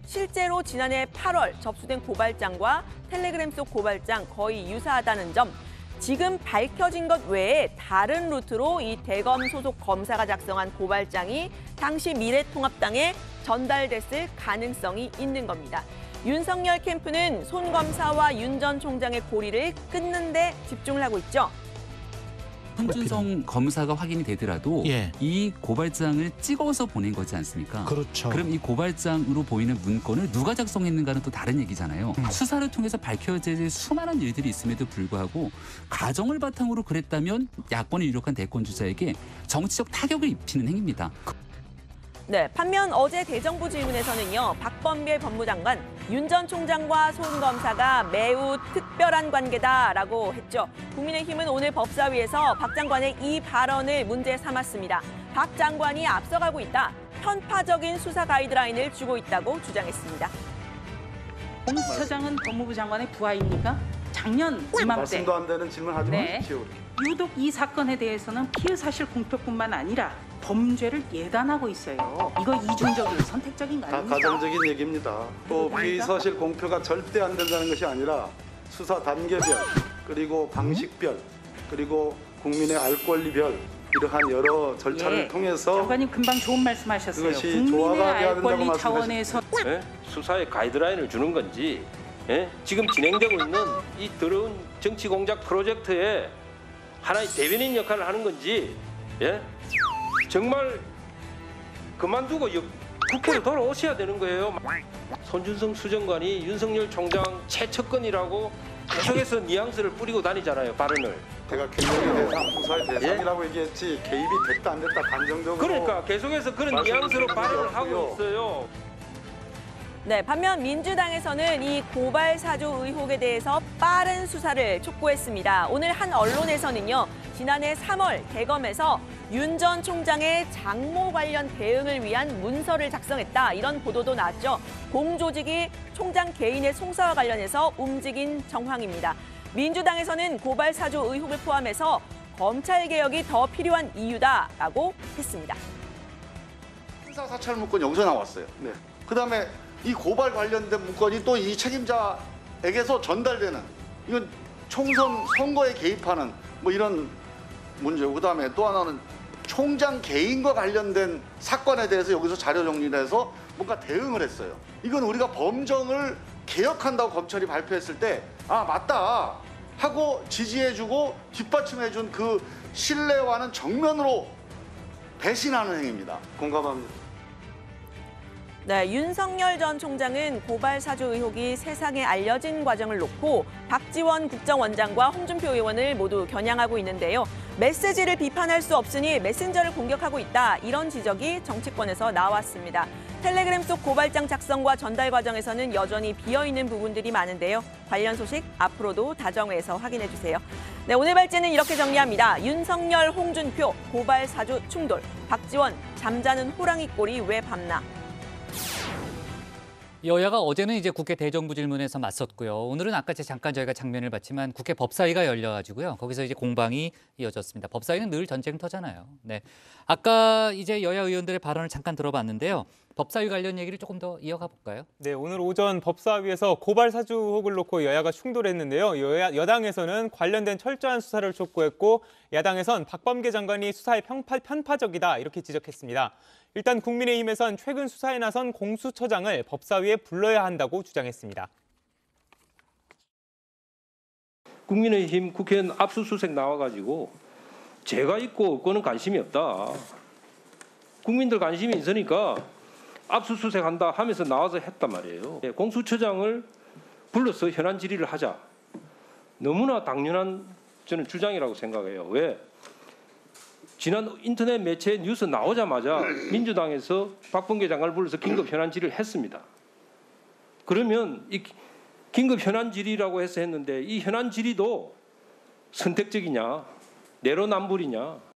실제로 지난해 8월 접수된 고발장과 텔레그램 속 고발장 거의 유사하다는 점, 지금 밝혀진 것 외에 다른 루트로 이 대검 소속 검사가 작성한 고발장이 당시 미래통합당에 전달됐을 가능성이 있는 겁니다. 윤석열 캠프는 손 검사와 윤 전 총장의 고리를 끊는 데 집중을 하고 있죠. 손준성 검사가 확인이 되더라도 예. 이 고발장을 찍어서 보낸 거지 않습니까? 그렇죠. 그럼 이 고발장으로 보이는 문건을 누가 작성했는가는 또 다른 얘기잖아요. 수사를 통해서 밝혀질 수많은 일들이 있음에도 불구하고 가정을 바탕으로 그랬다면 야권을 유력한 대권 주자에게 정치적 타격을 입히는 행위입니다. 네, 반면 어제 대정부 질문에서는요. 박범계 법무장관, 윤 전 총장과 손 검사가 매우 특별한 관계다라고 했죠. 국민의힘은 오늘 법사위에서 박 장관의 이 발언을 문제 삼았습니다. 박 장관이 앞서가고 있다. 편파적인 수사 가이드라인을 주고 있다고 주장했습니다. 공수처장은 법무부 장관의 부하입니까? 작년 이맘때. 말씀도 안 되는 질문하지 마십시오. 유독 이 사건에 대해서는 피해 사실 공표뿐만 아니라 범죄를 예단하고 있어요. 이거 이중적이고 선택적인 거 아닙니까? 다 가정적인 얘기입니다. 또 피의 사실 공표가 절대 안 된다는 것이 아니라 수사 단계별, 그리고 방식별, 그리고 국민의 알 권리별 이러한 여러 절차를 통해서 장관님 금방 좋은 말씀하셨어요. 그것이 국민의 조화가 알 권리 차원에서 수사에 가이드라인을 주는 건지 지금 진행되고 있는 이 더러운 정치 공작 프로젝트에 하나의 대변인 역할을 하는 건지 정말 그만두고 국회로 돌아오셔야 되는 거예요. 손준성 수정관이 윤석열 총장 최측근이라고 계속해서 뉘앙스를 뿌리고 다니잖아요, 발언을. 제가 갱년에 대해서 수사의 대상이라고 얘기했지 개입이 됐다 안 됐다 단정적으로. 그러니까 계속해서 그런 뉘앙스로 발언을 하고 있어요. 네, 반면 민주당에서는 이 고발 사주 의혹에 대해서 빠른 수사를 촉구했습니다. 오늘 한 언론에서는요, 지난해 3월 대검에서 윤 전 총장의 장모 관련 대응을 위한 문서를 작성했다, 이런 보도도 나왔죠. 공조직이 총장 개인의 송사와 관련해서 움직인 정황입니다. 민주당에서는 고발 사주 의혹을 포함해서 검찰개혁이 더 필요한 이유다라고 했습니다. 형사 사찰 문건 여기서 나왔어요. 네. 그다음에 이 고발 관련된 문건이 또 이 책임자에게서 전달되는, 이건 총선 선거에 개입하는 뭐 이런 문제고, 그다음에 또 하나는 총장 개인과 관련된 사건에 대해서 여기서 자료 정리를 해서 뭔가 대응을 했어요. 이건 우리가 범정을 개혁한다고 검찰이 발표했을 때 아 맞다 하고 지지해주고 뒷받침해준 그 신뢰와는 정면으로 배신하는 행위입니다. 공감합니다. 네, 윤석열 전 총장은 고발 사주 의혹이 세상에 알려진 과정을 놓고 박지원 국정원장과 홍준표 의원을 모두 겨냥하고 있는데요. 메시지를 비판할 수 없으니 메신저를 공격하고 있다, 이런 지적이 정치권에서 나왔습니다. 텔레그램 속 고발장 작성과 전달 과정에서는 여전히 비어있는 부분들이 많은데요. 관련 소식 앞으로도 다정회에서 확인해 주세요. 네, 오늘 발제는 이렇게 정리합니다. 윤석열, 홍준표 고발 사주 충돌, 박지원 잠자는 호랑이 꼴이 왜 밤나. 여야가 어제는 이제 국회 대정부 질문에서 맞섰고요. 오늘은 아까 잠깐 저희가 장면을 봤지만 국회 법사위가 열려가지고요. 거기서 이제 공방이 이어졌습니다. 법사위는 늘 전쟁터잖아요. 네, 아까 이제 여야 의원들의 발언을 잠깐 들어봤는데요. 법사위 관련 얘기를 조금 더 이어가 볼까요? 네, 오늘 오전 법사위에서 고발 사주 의혹을 놓고 여야가 충돌했는데요. 여당에서는 관련된 철저한 수사를 촉구했고, 야당에선 박범계 장관이 수사에 편파적이다, 이렇게 지적했습니다. 일단 국민의힘에선 최근 수사에 나선 공수처장을 법사위에 불러야 한다고 주장했습니다. 국민의힘 국회의원 압수수색 나와가지고 제가 있고 없고는 관심이 없다. 국민들 관심이 있으니까 압수수색한다 하면서 나와서 했단 말이에요. 공수처장을 불러서 현안 질의를 하자. 너무나 당연한 저는 주장이라고 생각해요. 왜? 지난 인터넷 매체 뉴스 나오자마자 민주당에서 박범계 장관을 불러서 긴급 현안 질의를 했습니다. 그러면 이 긴급 현안 질의라고 해서 했는데 이 현안 질의도 선택적이냐, 내로남불이냐.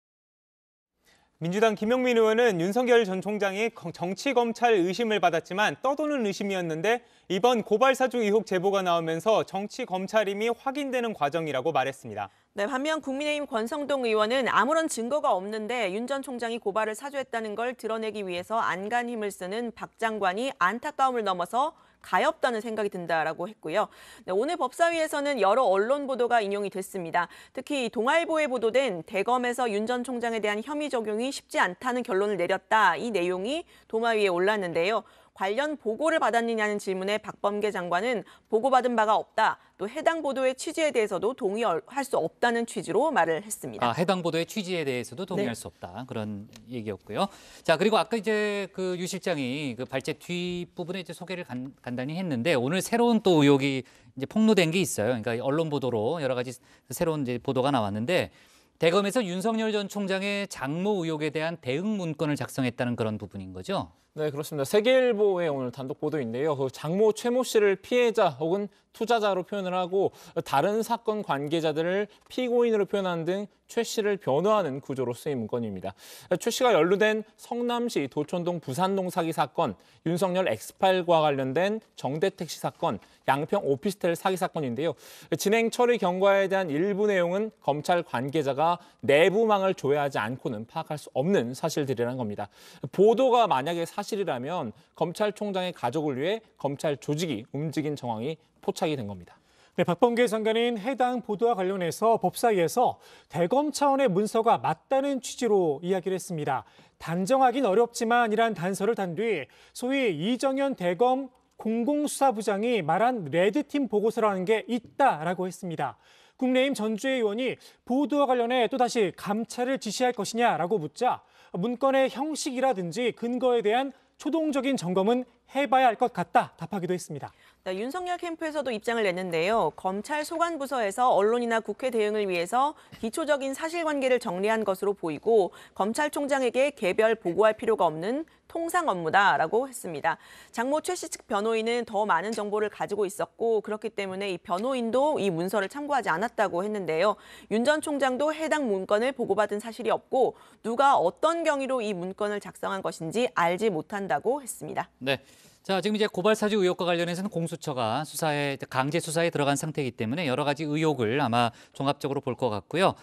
민주당 김용민 의원은 윤석열 전 총장이 정치검찰 의심을 받았지만 떠도는 의심이었는데 이번 고발사주 의혹 제보가 나오면서 정치검찰임이 확인되는 과정이라고 말했습니다. 네, 반면 국민의힘 권성동 의원은 아무런 증거가 없는데 윤 전 총장이 고발을 사주했다는 걸 드러내기 위해서 안간힘을 쓰는 박 장관이 안타까움을 넘어서 가엾다는 생각이 든다라고 했고요. 네, 오늘 법사위에서는 여러 언론 보도가 인용이 됐습니다. 특히 동아일보에 보도된 대검에서 윤 전 총장에 대한 혐의 적용이 쉽지 않다는 결론을 내렸다, 이 내용이 도마 위에 올랐는데요. 관련 보고를 받았느냐는 질문에 박범계 장관은 보고받은 바가 없다. 또 해당 보도의 취지에 대해서도 동의할 수 없다는 취지로 말을 했습니다. 해당 보도의 취지에 대해서도 동의할 수 없다. 그런 얘기였고요. 자, 그리고 아까 이제 그 유 실장이 그 발제 뒷부분에 이제 소개를 간단히 했는데 오늘 새로운 또 의혹이 이제 폭로된 게 있어요. 그러니까 언론 보도로 여러 가지 새로운 이제 보도가 나왔는데 대검에서 윤석열 전 총장의 장모 의혹에 대한 대응 문건을 작성했다는 그런 부분인 거죠? 네, 그렇습니다. 세계일보의 오늘 단독 보도인데요. 그 장모 최모 씨를 피해자 혹은 투자자로 표현을 하고 다른 사건 관계자들을 피고인으로 표현하는 등 최 씨를 변호하는 구조로 쓰인 문건입니다. 최 씨가 연루된 성남시 도촌동 부산동 사기 사건, 윤석열 엑스파일과 관련된 정대택 씨 사건, 양평 오피스텔 사기 사건인데요. 진행 처리 경과에 대한 일부 내용은 검찰 관계자가 내부망을 조회하지 않고는 파악할 수 없는 사실들이라는 겁니다. 보도가 만약에 사실이라면 검찰총장의 가족을 위해 검찰 조직이 움직인 정황이 포착이 된 겁니다. 네, 박범계 장관은 해당 보도와 관련해서 법사위에서 대검 차원의 문서가 맞다는 취지로 이야기를 했습니다. 단정하긴 어렵지만 이란 단서를 단 뒤 소위 이정현 대검 공공수사부장이 말한 레드팀 보고서라는 게 있다라고 했습니다. 국민의힘 전주혜 의원이 보도와 관련해 또다시 감찰을 지시할 것이냐라고 묻자 문건의 형식이라든지 근거에 대한 초동적인 점검은 해봐야 할 것 같다 답하기도 했습니다. 네, 윤석열 캠프에서도 입장을 냈는데요. 검찰 소관부서에서 언론이나 국회 대응을 위해서 기초적인 사실관계를 정리한 것으로 보이고 검찰총장에게 개별 보고할 필요가 없는 통상 업무다라고 했습니다. 장모 최 씨 측 변호인은 더 많은 정보를 가지고 있었고 그렇기 때문에 이 변호인도 이 문서를 참고하지 않았다고 했는데요. 윤 전 총장도 해당 문건을 보고받은 사실이 없고 누가 어떤 경위로 이 문건을 작성한 것인지 알지 못한다고 했습니다. 네. 자, 지금 이제 고발 사주 의혹과 관련해서는 공수처가 강제 수사에 들어간 상태이기 때문에 여러 가지 의혹을 아마 종합적으로 볼 것 같고요.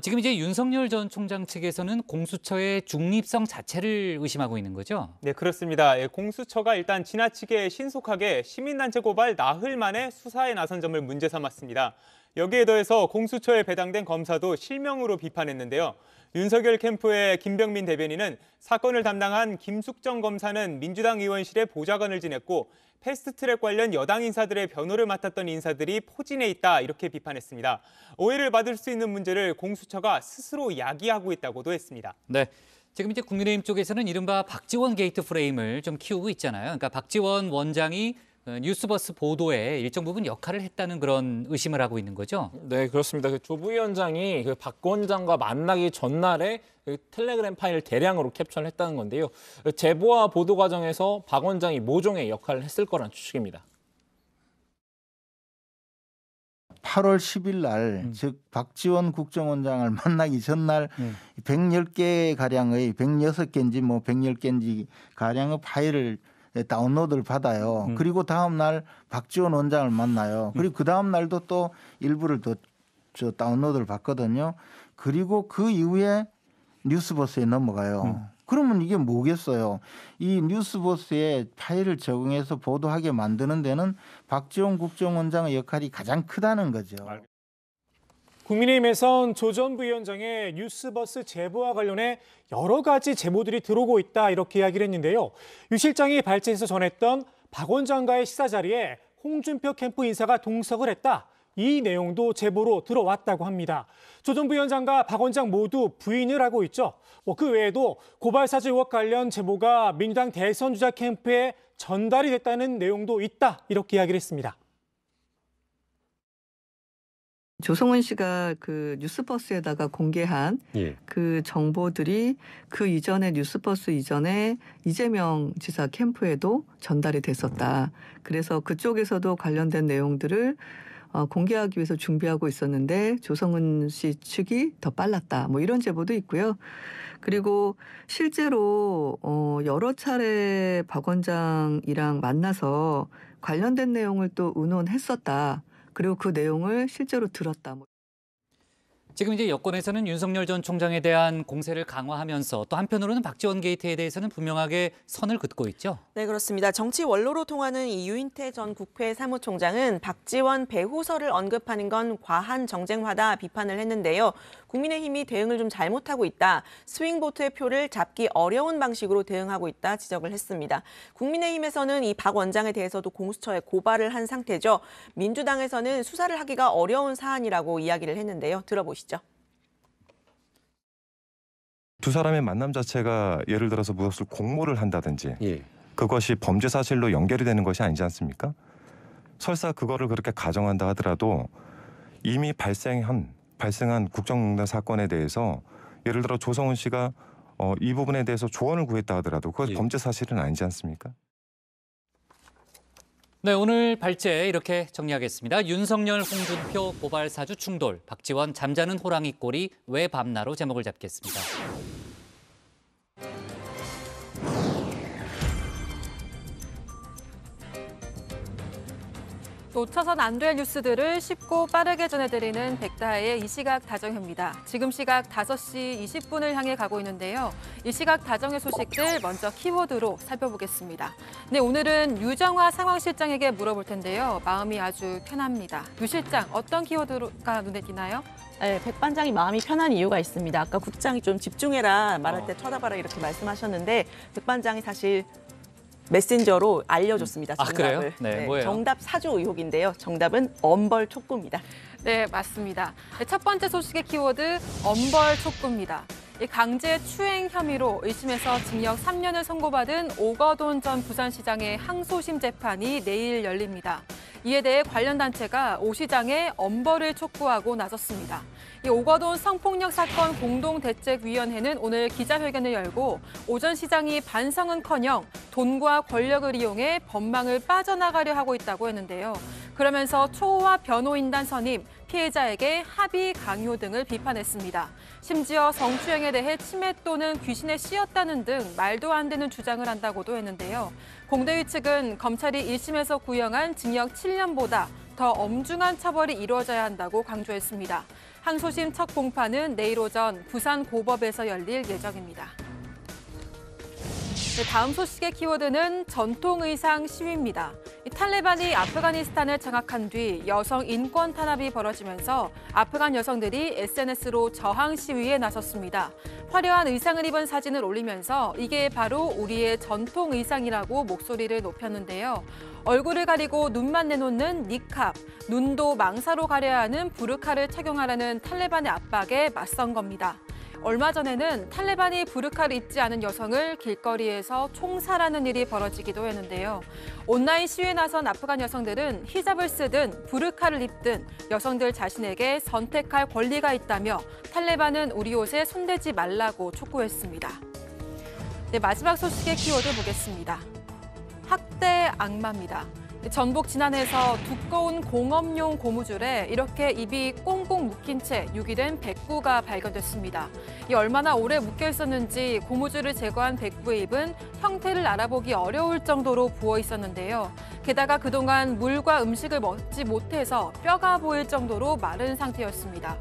지금 이제 윤석열 전 총장 측에서는 공수처의 중립성 자체를 의심하고 있는 거죠? 네, 그렇습니다. 공수처가 일단 지나치게 신속하게 시민단체 고발 나흘 만에 수사에 나선 점을 문제 삼았습니다. 여기에 더해서 공수처에 배당된 검사도 실명으로 비판했는데요. 윤석열 캠프의 김병민 대변인은 사건을 담당한 김숙정 검사는 민주당 의원실에 보좌관을 지냈고 패스트트랙 관련 여당 인사들의 변호를 맡았던 인사들이 포진해 있다 이렇게 비판했습니다. 오해를 받을 수 있는 문제를 공수처가 스스로 야기하고 있다고도 했습니다. 네. 지금 이제 국민의힘 쪽에서는 이른바 박지원 게이트 프레임을 좀 키우고 있잖아요. 그러니까 박지원 원장이 뉴스버스 보도에 일정 부분 역할을 했다는 그런 의심을 하고 있는 거죠? 네, 그렇습니다. 조 부위원장이 박 원장과 만나기 전날에 텔레그램 파일을 대량으로 캡처를 했다는 건데요. 제보와 보도 과정에서 박 원장이 모종의 역할을 했을 거란 추측입니다. 8월 10일 날, 즉 박지원 국정원장을 만나기 전날 110개 가량의 106개인지 뭐 110개인지 가량의 파일을 다운로드를 받아요. 그리고 다음 날 박지원 원장을 만나요. 그리고 그 다음 날도 또 일부를 더 다운로드를 받거든요. 그리고 그 이후에 뉴스버스에 넘어가요. 그러면 이게 뭐겠어요? 이 뉴스버스에 파일을 적응해서 보도하게 만드는 데는 박지원 국정원장의 역할이 가장 크다는 거죠. 국민의힘에선 조 전 부위원장의 뉴스버스 제보와 관련해 여러 가지 제보들이 들어오고 있다 이렇게 이야기를 했는데요. 유 실장이 발제해서 전했던 박 원장과의 식사 자리에 홍준표 캠프 인사가 동석을 했다. 이 내용도 제보로 들어왔다고 합니다. 조 전 부위원장과 박 원장 모두 부인을 하고 있죠. 그 외에도 고발 사주 의혹 관련 제보가 민주당 대선 주자 캠프에 전달이 됐다는 내용도 있다 이렇게 이야기를 했습니다. 조성은 씨가 그 뉴스버스에다가 공개한 그 정보들이 그 이전에 뉴스버스 이전에 이재명 지사 캠프에도 전달이 됐었다. 그래서 그쪽에서도 관련된 내용들을 공개하기 위해서 준비하고 있었는데 조성은 씨 측이 더 빨랐다. 뭐 이런 제보도 있고요. 그리고 실제로 여러 차례 박 원장이랑 만나서 관련된 내용을 또 의논했었다. 그리고 그 내용을 실제로 들었다. 지금 이제 여권에서는 윤석열 전 총장에 대한 공세를 강화하면서 또 한편으로는 박지원 게이트에 대해서는 분명하게 선을 긋고 있죠. 네, 그렇습니다. 정치 원로로 통하는 이 유인태 전 국회 사무총장은 박지원 배후설을 언급하는 건 과한 정쟁화다 비판을 했는데요. 국민의힘이 대응을 좀 잘못하고 있다. 스윙보트의 표를 잡기 어려운 방식으로 대응하고 있다 지적을 했습니다. 국민의힘에서는 이 박 원장에 대해서도 공수처에 고발을 한 상태죠. 민주당에서는 수사를 하기가 어려운 사안이라고 이야기를 했는데요. 들어보시죠. 두 사람의 만남 자체가 예를 들어서 무엇을 공모를 한다든지 그것이 범죄 사실로 연결이 되는 것이 아니지 않습니까? 설사 그거를 그렇게 가정한다 하더라도 이미 발생한 국정농단 사건에 대해서 예를 들어 조성은 씨가 이 부분에 대해서 조언을 구했다 하더라도 그것이 범죄 사실은 아니지 않습니까? 네, 오늘 발제 이렇게 정리하겠습니다. 윤석열, 홍준표 고발 사주 충돌, 박지원 잠자는 호랑이 꼴이 왜 밤나로 제목을 잡겠습니다. 놓쳐선 안 될 뉴스들을 쉽고 빠르게 전해드리는 백다혜의 이 시각 다정입니다. 지금 시각 5시 20분을 향해 가고 있는데요. 이 시각 다정의 소식들 먼저 키워드로 살펴보겠습니다. 네, 오늘은 유정화 상황실장에게 물어볼 텐데요. 마음이 아주 편합니다. 유 실장, 어떤 키워드가 눈에 띄나요? 네, 백 반장이 마음이 편한 이유가 있습니다. 아까 국장이 좀 집중해라, 말할 때 쳐다봐라 이렇게 말씀하셨는데 백 반장이 사실 메신저로 알려줬습니다. 정답을. 아, 그래요? 네, 뭐예요? 정답 사주 의혹인데요. 정답은 엄벌 촉구입니다. 네, 맞습니다. 첫 번째 소식의 키워드 엄벌 촉구입니다. 이 강제 추행 혐의로 1심에서 징역 3년을 선고받은 오거돈 전 부산시장의 항소심 재판이 내일 열립니다. 이에 대해 관련 단체가 오 시장의 엄벌을 촉구하고 나섰습니다. 이 오거돈 성폭력 사건 공동대책위원회는 오늘 기자회견을 열고 오 전 시장이 반성은커녕 돈과 권력을 이용해 법망을 빠져나가려 하고 있다고 했는데요. 그러면서 초호화 변호인단 선임, 피해자에게 합의 강요 등을 비판했습니다. 심지어 성추행에 대해 치매 또는 귀신에 씌었다는 등 말도 안 되는 주장을 한다고도 했는데요. 공대위 측은 검찰이 1심에서 구형한 징역 7년보다 더 엄중한 처벌이 이루어져야 한다고 강조했습니다. 항소심 첫 공판은 내일 오전 부산 고법에서 열릴 예정입니다. 네, 다음 소식의 키워드는 전통 의상 시위입니다. 탈레반이 아프가니스탄을 장악한 뒤 여성 인권 탄압이 벌어지면서 아프간 여성들이 SNS로 저항 시위에 나섰습니다. 화려한 의상을 입은 사진을 올리면서 이게 바로 우리의 전통 의상이라고 목소리를 높였는데요. 얼굴을 가리고 눈만 내놓는 니캅, 눈도 망사로 가려야 하는 부르카를 착용하라는 탈레반의 압박에 맞선 겁니다. 얼마 전에는 탈레반이 부르카를 입지 않은 여성을 길거리에서 총살하는 일이 벌어지기도 했는데요. 온라인 시위에 나선 아프간 여성들은 히잡을 쓰든 부르카를 입든 여성들 자신에게 선택할 권리가 있다며 탈레반은 우리 옷에 손대지 말라고 촉구했습니다. 네, 마지막 소식의 키워드 보겠습니다. 학대 악마입니다. 전북 진안에서 두꺼운 공업용 고무줄에 이렇게 입이 꽁꽁 묶인 채 유기된 백구가 발견됐습니다. 이 얼마나 오래 묶여 있었는지 고무줄을 제거한 백구의 입은 형태를 알아보기 어려울 정도로 부어 있었는데요. 게다가 그동안 물과 음식을 먹지 못해서 뼈가 보일 정도로 마른 상태였습니다.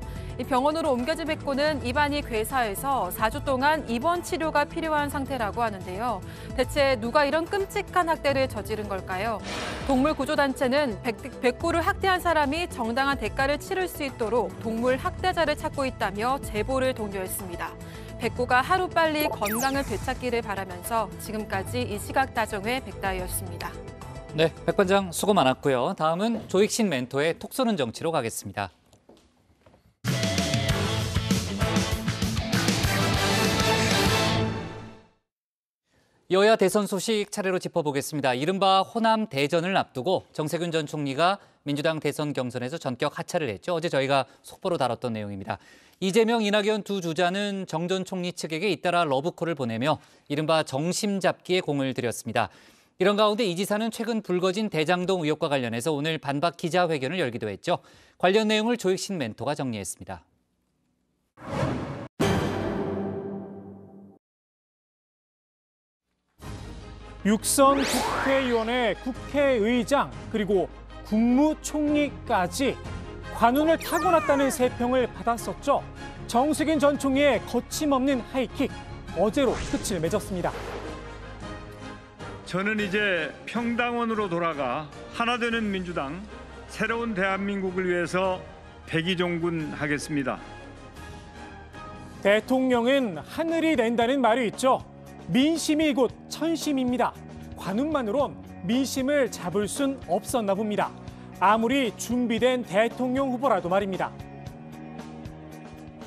병원으로 옮겨진 백구는 입안이 괴사해서 4주 동안 입원 치료가 필요한 상태라고 하는데요. 대체 누가 이런 끔찍한 학대를 저지른 걸까요? 동물구조단체는 백구를 학대한 사람이 정당한 대가를 치를 수 있도록 동물 학대자를 찾고 있다며 제보를 독려했습니다. 백구가 하루빨리 건강을 되찾기를 바라면서 지금까지 이 시각다정회 백다희였습니다. 네, 백 관장 수고 많았고요. 다음은 조익신 멘토의 톡 쏘는 정치로 가겠습니다. 여야 대선 소식 차례로 짚어보겠습니다. 이른바 호남 대전을 앞두고 정세균 전 총리가 민주당 대선 경선에서 전격 하차를 했죠. 어제 저희가 속보로 다뤘던 내용입니다. 이재명, 이낙연 두 주자는 정 전 총리 측에게 잇따라 러브콜을 보내며 이른바 정심 잡기에 공을 들였습니다. 이런 가운데 이 지사는 최근 불거진 대장동 의혹과 관련해서 오늘 반박 기자회견을 열기도 했죠. 관련 내용을 조익신 멘토가 정리했습니다. 육선 국회의원의 국회의장 그리고 국무총리까지 관운을 타고났다는 세평을 받았었죠. 정세균 전 총리의 거침없는 하이킥, 어제로 끝을 맺었습니다. 저는 이제 평당원으로 돌아가 하나 되는 민주당, 새로운 대한민국을 위해서 백의종군하겠습니다. 대통령은 하늘이 낸다는 말이 있죠. 민심이 곧 천심입니다. 관운만으론 민심을 잡을 순 없었나 봅니다. 아무리 준비된 대통령 후보라도 말입니다.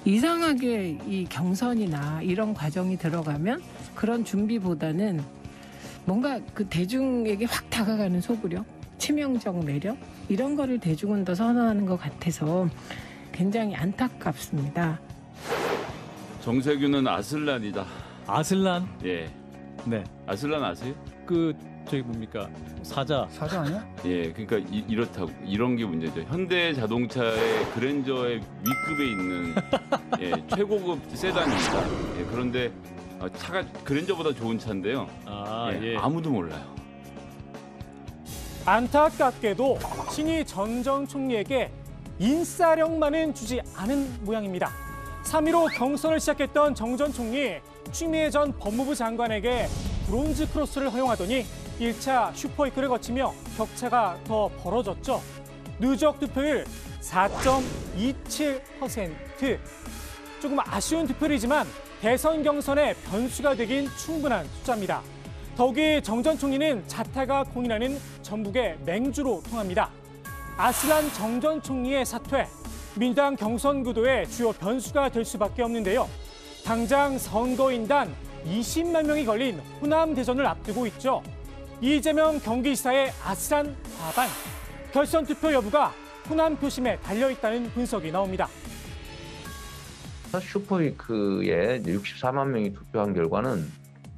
이상하게 이 경선이나 이런 과정이 들어가면 그런 준비보다는 뭔가 그 대중에게 확 다가가는 소구력, 치명적 매력 이런 거를 대중은 더 선호하는 것 같아서 굉장히 안타깝습니다. 정세균은 아슬란이다. 아슬란? 예. 네. 아슬란 아세요? 저기 뭡니까? 사자 아니야? 예, 그러니까 이렇다고 이런 게 문제죠. 현대 자동차의 그랜저의 윗급에 있는 예, 최고급 세단입니다. 예, 그런데 차가 그랜저보다 좋은 차인데요. 예. 아무도 몰라요. 안타깝게도 신이 전 전 총리에게 인싸력만은 주지 않은 모양입니다. 3.15 경선을 시작했던 정 전 총리, 추미애 전 법무부 장관에게 브론즈 크로스를 허용하더니 1차 슈퍼위크를 거치며 격차가 더 벌어졌죠. 누적 득표율 4.27%. 조금 아쉬운 득표이지만 대선 경선의 변수가 되긴 충분한 숫자입니다. 더욱이 정 전 총리는 자타가 공인하는 전북의 맹주로 통합니다. 아슬란 정 전 총리의 사퇴, 민주당 경선 구도의 주요 변수가 될 수밖에 없는데요. 당장 선거인단 20만 명이 걸린 호남 대전을 앞두고 있죠. 이재명 경기지사의 아슬한 과반, 결선 투표 여부가 호남 표심에 달려있다는 분석이 나옵니다. 슈퍼위크에 64만 명이 투표한 결과는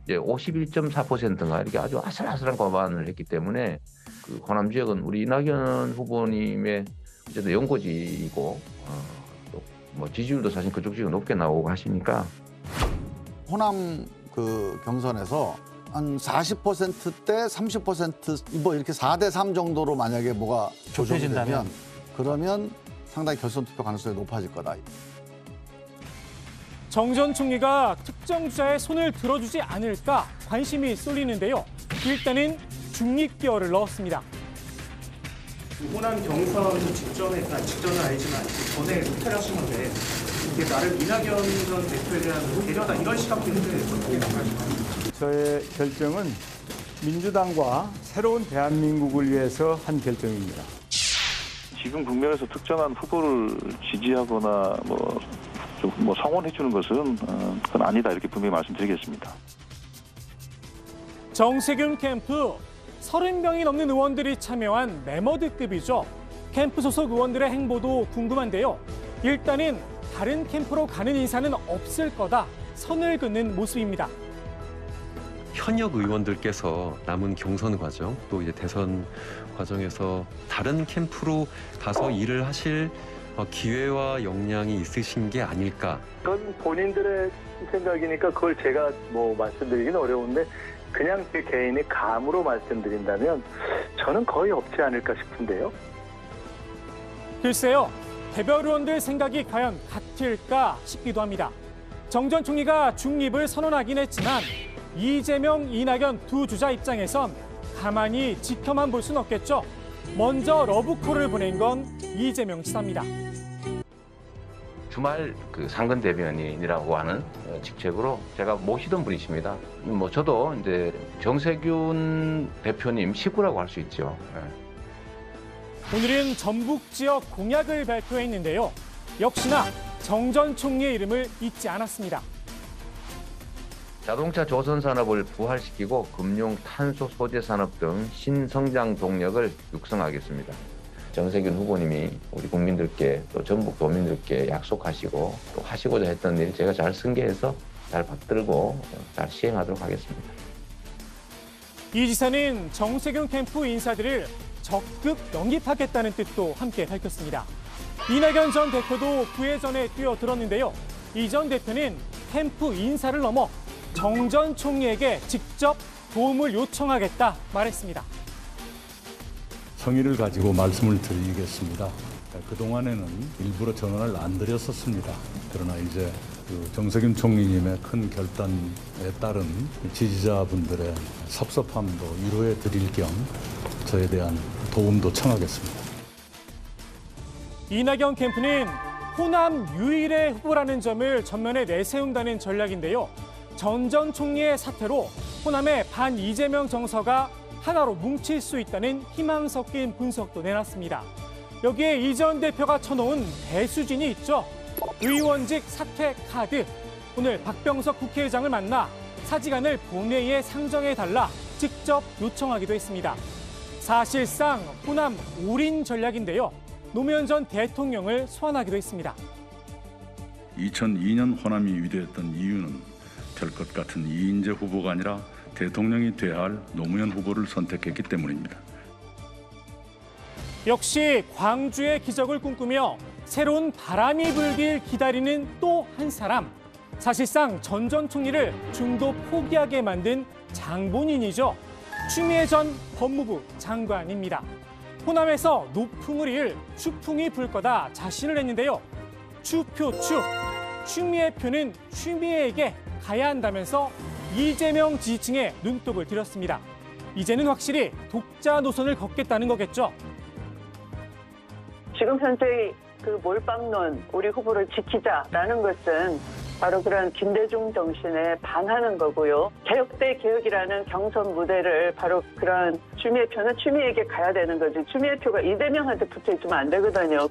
이제 51.4%인가 이렇게 아주 아슬아슬한 과반을 했기 때문에 그 호남 지역은 우리 이낙연 후보님의 어쨌든 연고지이고 또 뭐 지지율도 사실 그쪽 지역이 높게 나오고 하시니까 호남 그 경선에서 한 40%대 30% 뭐 이렇게 4대3 정도로 만약에 뭐가 조정이 되면 그러면 상당히 결선 투표 가능성이 높아질 거다. 정 전 총리가 특정 주자의 손을 들어주지 않을까 관심이 쏠리는데요. 일단은 중립기어를 넣었습니다. 호남 경선 직전은 아니지만 전에 호텔 하신 건데 이게 나를 이낙연 전 대표에 대한 배려다 이런 시각도 있는데 어떻게 생각하십니까? 저의 결정은 민주당과 새로운 대한민국을 위해서 한 결정입니다. 지금 국면에서 특정한 후보를 지지하거나 뭐 성원해 주는 것은 그건 아니다 이렇게 분명히 말씀드리겠습니다. 정세균 캠프 30명이 넘는 의원들이 참여한 메머드급이죠. 캠프 소속 의원들의 행보도 궁금한데요. 일단은 다른 캠프로 가는 인사는 없을 거다. 선을 긋는 모습입니다. 현역 의원들께서 남은 경선 과정 또 이제 대선 과정에서 다른 캠프로 가서 일을 하실 기회와 역량이 있으신 게 아닐까. 그건 본인들의 생각이니까 그걸 제가 뭐 말씀드리기는 어려운데 그냥 제 개인의 감으로 말씀드린다면 저는 거의 없지 않을까 싶은데요. 글쎄요. 개별 의원들 생각이 과연 같을까 싶기도 합니다. 정 전 총리가 중립을 선언하긴 했지만 이재명, 이낙연 두 주자 입장에선 가만히 지켜만 볼 순 없겠죠. 먼저 러브콜을 보낸 건 이재명 지사입니다. 주말 그 상근 대변인이라고 하는 직책으로 제가 모시던 분이십니다. 뭐 저도 이제 정세균 대표님 식구라고 할 수 있죠. 오늘은 전북 지역 공약을 발표했는데요. 역시나 정 전 총리의 이름을 잊지 않았습니다. 자동차 조선 산업을 부활시키고 금융, 탄소 소재 산업 등 신성장 동력을 육성하겠습니다. 정세균 후보님이 우리 국민들께 또 전북 도민들께 약속하시고 또 하시고자 했던 일 제가 잘 승계해서 잘 받들고 잘 시행하도록 하겠습니다. 이 지사는 정세균 캠프 인사들을 적극 영입하겠다는 뜻도 함께 밝혔습니다. 이낙연 전 대표도 부회전에 뛰어들었는데요. 이 전 대표는 캠프 인사를 넘어 정 전 총리에게 직접 도움을 요청하겠다 말했습니다. 성의를 가지고 말씀을 드리겠습니다. 그동안에는 일부러 전화를 안 드렸었습니다. 그러나 이제 그 정세균 총리님의 큰 결단에 따른 지지자분들의 섭섭함도 위로해 드릴 겸 저에 대한 도움도 청하겠습니다. 이낙연 캠프는 호남 유일의 후보라는 점을 전면에 내세운다는 전략인데요. 전 전 총리의 사태로 호남의 반 이재명 정서가 하나로 뭉칠 수 있다는 희망 섞인 분석도 내놨습니다. 여기에 이 전 대표가 쳐놓은 대수진이 있죠. 의원직 사퇴 카드. 오늘 박병석 국회의장을 만나 사직안을 본회의에 상정해달라 직접 요청하기도 했습니다. 사실상 호남 올인 전략인데요. 노무현 전 대통령을 소환하기도 했습니다. 2002년 호남이 위대했던 이유는 될 것 같은 이인재 후보가 아니라 대통령이 돼야 할 노무현 후보를 선택했기 때문입니다. 역시 광주의 기적을 꿈꾸며 새로운 바람이 불길 기다리는 또 한 사람. 사실상 전 전 총리를 중도 포기하게 만든 장본인이죠. 추미애 전 법무부 장관입니다. 호남에서 노풍을 이을 추풍이 불 거다 자신을 했는데요. 추표 추. 추미애 표는 추미애에게 가야 한다면서 이재명 지지층에 눈독을 들였습니다. 이제는 확실히 독자 노선을 걷겠다는 거겠죠. 지금 현재 그 몰빵론, 우리 후보를 지키자라는 것은 바로 그런 김대중 정신에 반하는 거고요. 개혁 대 개혁이라는 경선 무대를 바로 그런 추미애 표는 추미애에게 가야 되는 거지. 추미애 표가 이재명한테 붙어 있으면 안 되거든요.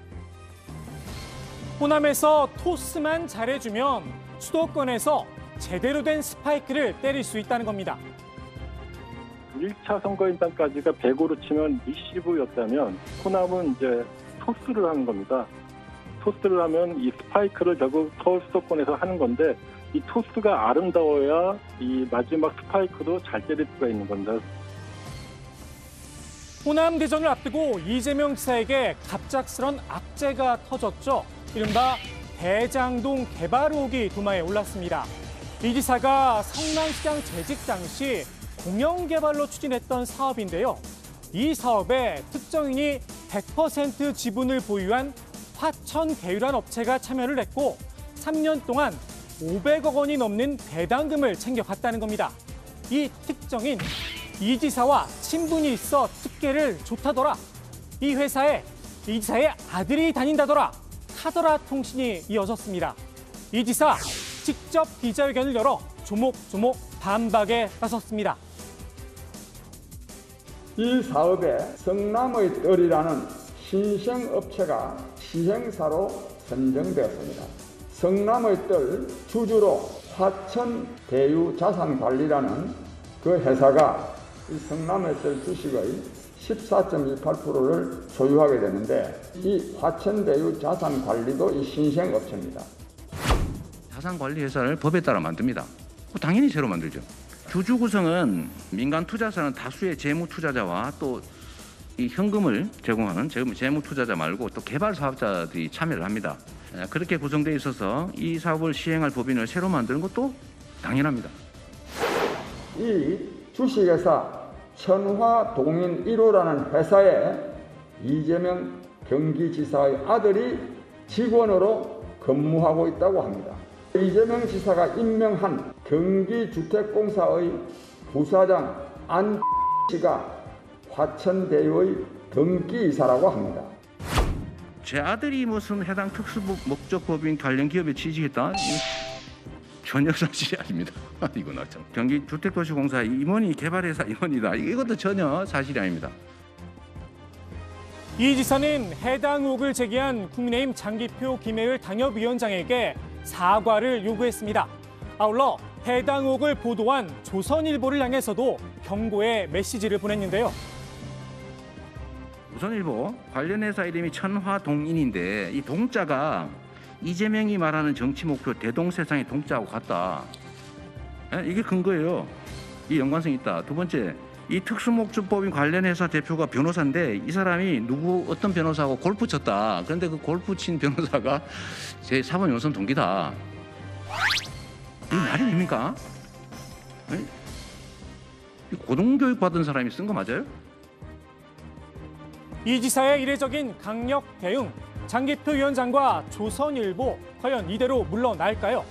호남에서 토스만 잘해주면 수도권에서 제대로 된 스파이크를 때릴 수 있다는 겁니다. 1차 선거인단까지가 100으로 치면 리시브였다면 호남은 이제 토스를 하는 겁니다. 토스를 하면 이 스파이크를 결국 서울 수도권에서 하는 건데 이 토스가 아름다워야 이 마지막 스파이크도 잘 때릴 수가 있는 겁니다. 호남 대전을 앞두고 이재명 지사에게 갑작스런 악재가 터졌죠. 이른바 대장동 개발 의혹이 도마에 올랐습니다. 이 지사가 성남시장 재직 당시 공영개발로 추진했던 사업인데요. 이 사업에 특정인이 100% 지분을 보유한 화천대유란 업체가 참여를 했고 3년 동안 500억 원이 넘는 배당금을 챙겨갔다는 겁니다. 이 특정인 이 지사와 친분이 있어 특혜를 줬다더라. 이 회사에 이 지사의 아들이 다닌다더라. 카더라 통신이 이어졌습니다. 이 지사 직접 기자회견을 열어 조목조목 반박에 나섰습니다. 이 사업에 성남의 뜰이라는 신생업체가 시행사로 선정되었습니다. 성남의 뜰 주주로 화천대유자산관리라는 그 회사가 이 성남의 뜰 주식의 14.28%를 소유하게 되는데 이 화천대유자산관리도 이 신생업체입니다. 자산관리회사를 법에 따라 만듭니다. 당연히 새로 만들죠. 주주 구성은 민간 투자사는 다수의 재무 투자자와 또 이 현금을 제공하는 재무 투자자 말고 또 개발 사업자들이 참여를 합니다. 그렇게 구성되어 있어서 이 사업을 시행할 법인을 새로 만드는 것도 당연합니다. 이 주식회사 천화동인 1호라는 회사에 이재명 경기지사의 아들이 직원으로 근무하고 있다고 합니다. 이재명 지사가 임명한 경기주택공사의 부사장 안 씨가 화천대유의 등기이사라고 합니다. 제 아들이 무슨 해당 특수목적법인 관련 기업에 취직했다? 전혀 사실이 아닙니다. 이건 참. 경기주택도시공사 임원이 개발회사 임원이다. 이것도 전혀 사실이 아닙니다. 이 지사는 해당 의혹을 제기한 국민의힘 장기표 김혜을 당협위원장에게 사과를 요구했습니다. 아울러 해당 의혹을 보도한 조선일보를 향해서도 경고의 메시지를 보냈는데요. 조선일보 관련 회사 이름이 천화동인인데 이 동자가 이재명이 말하는 정치 목표 대동세상의 동자하고 같다. 이게 근거예요. 이 연관성이 있다. 두 번째, 이 특수목적법인 관련 회사 대표가 변호사인데 이 사람이 어떤 변호사하고 골프 쳤다. 그런데 그 골프 친 변호사가 제 사법연수원 동기다. 이게 말이 됩니까? 고등교육 받은 사람이 쓴 거 맞아요? 이 지사의 이례적인 강력 대응, 장기표 위원장과 조선일보 과연 이대로 물러날까요?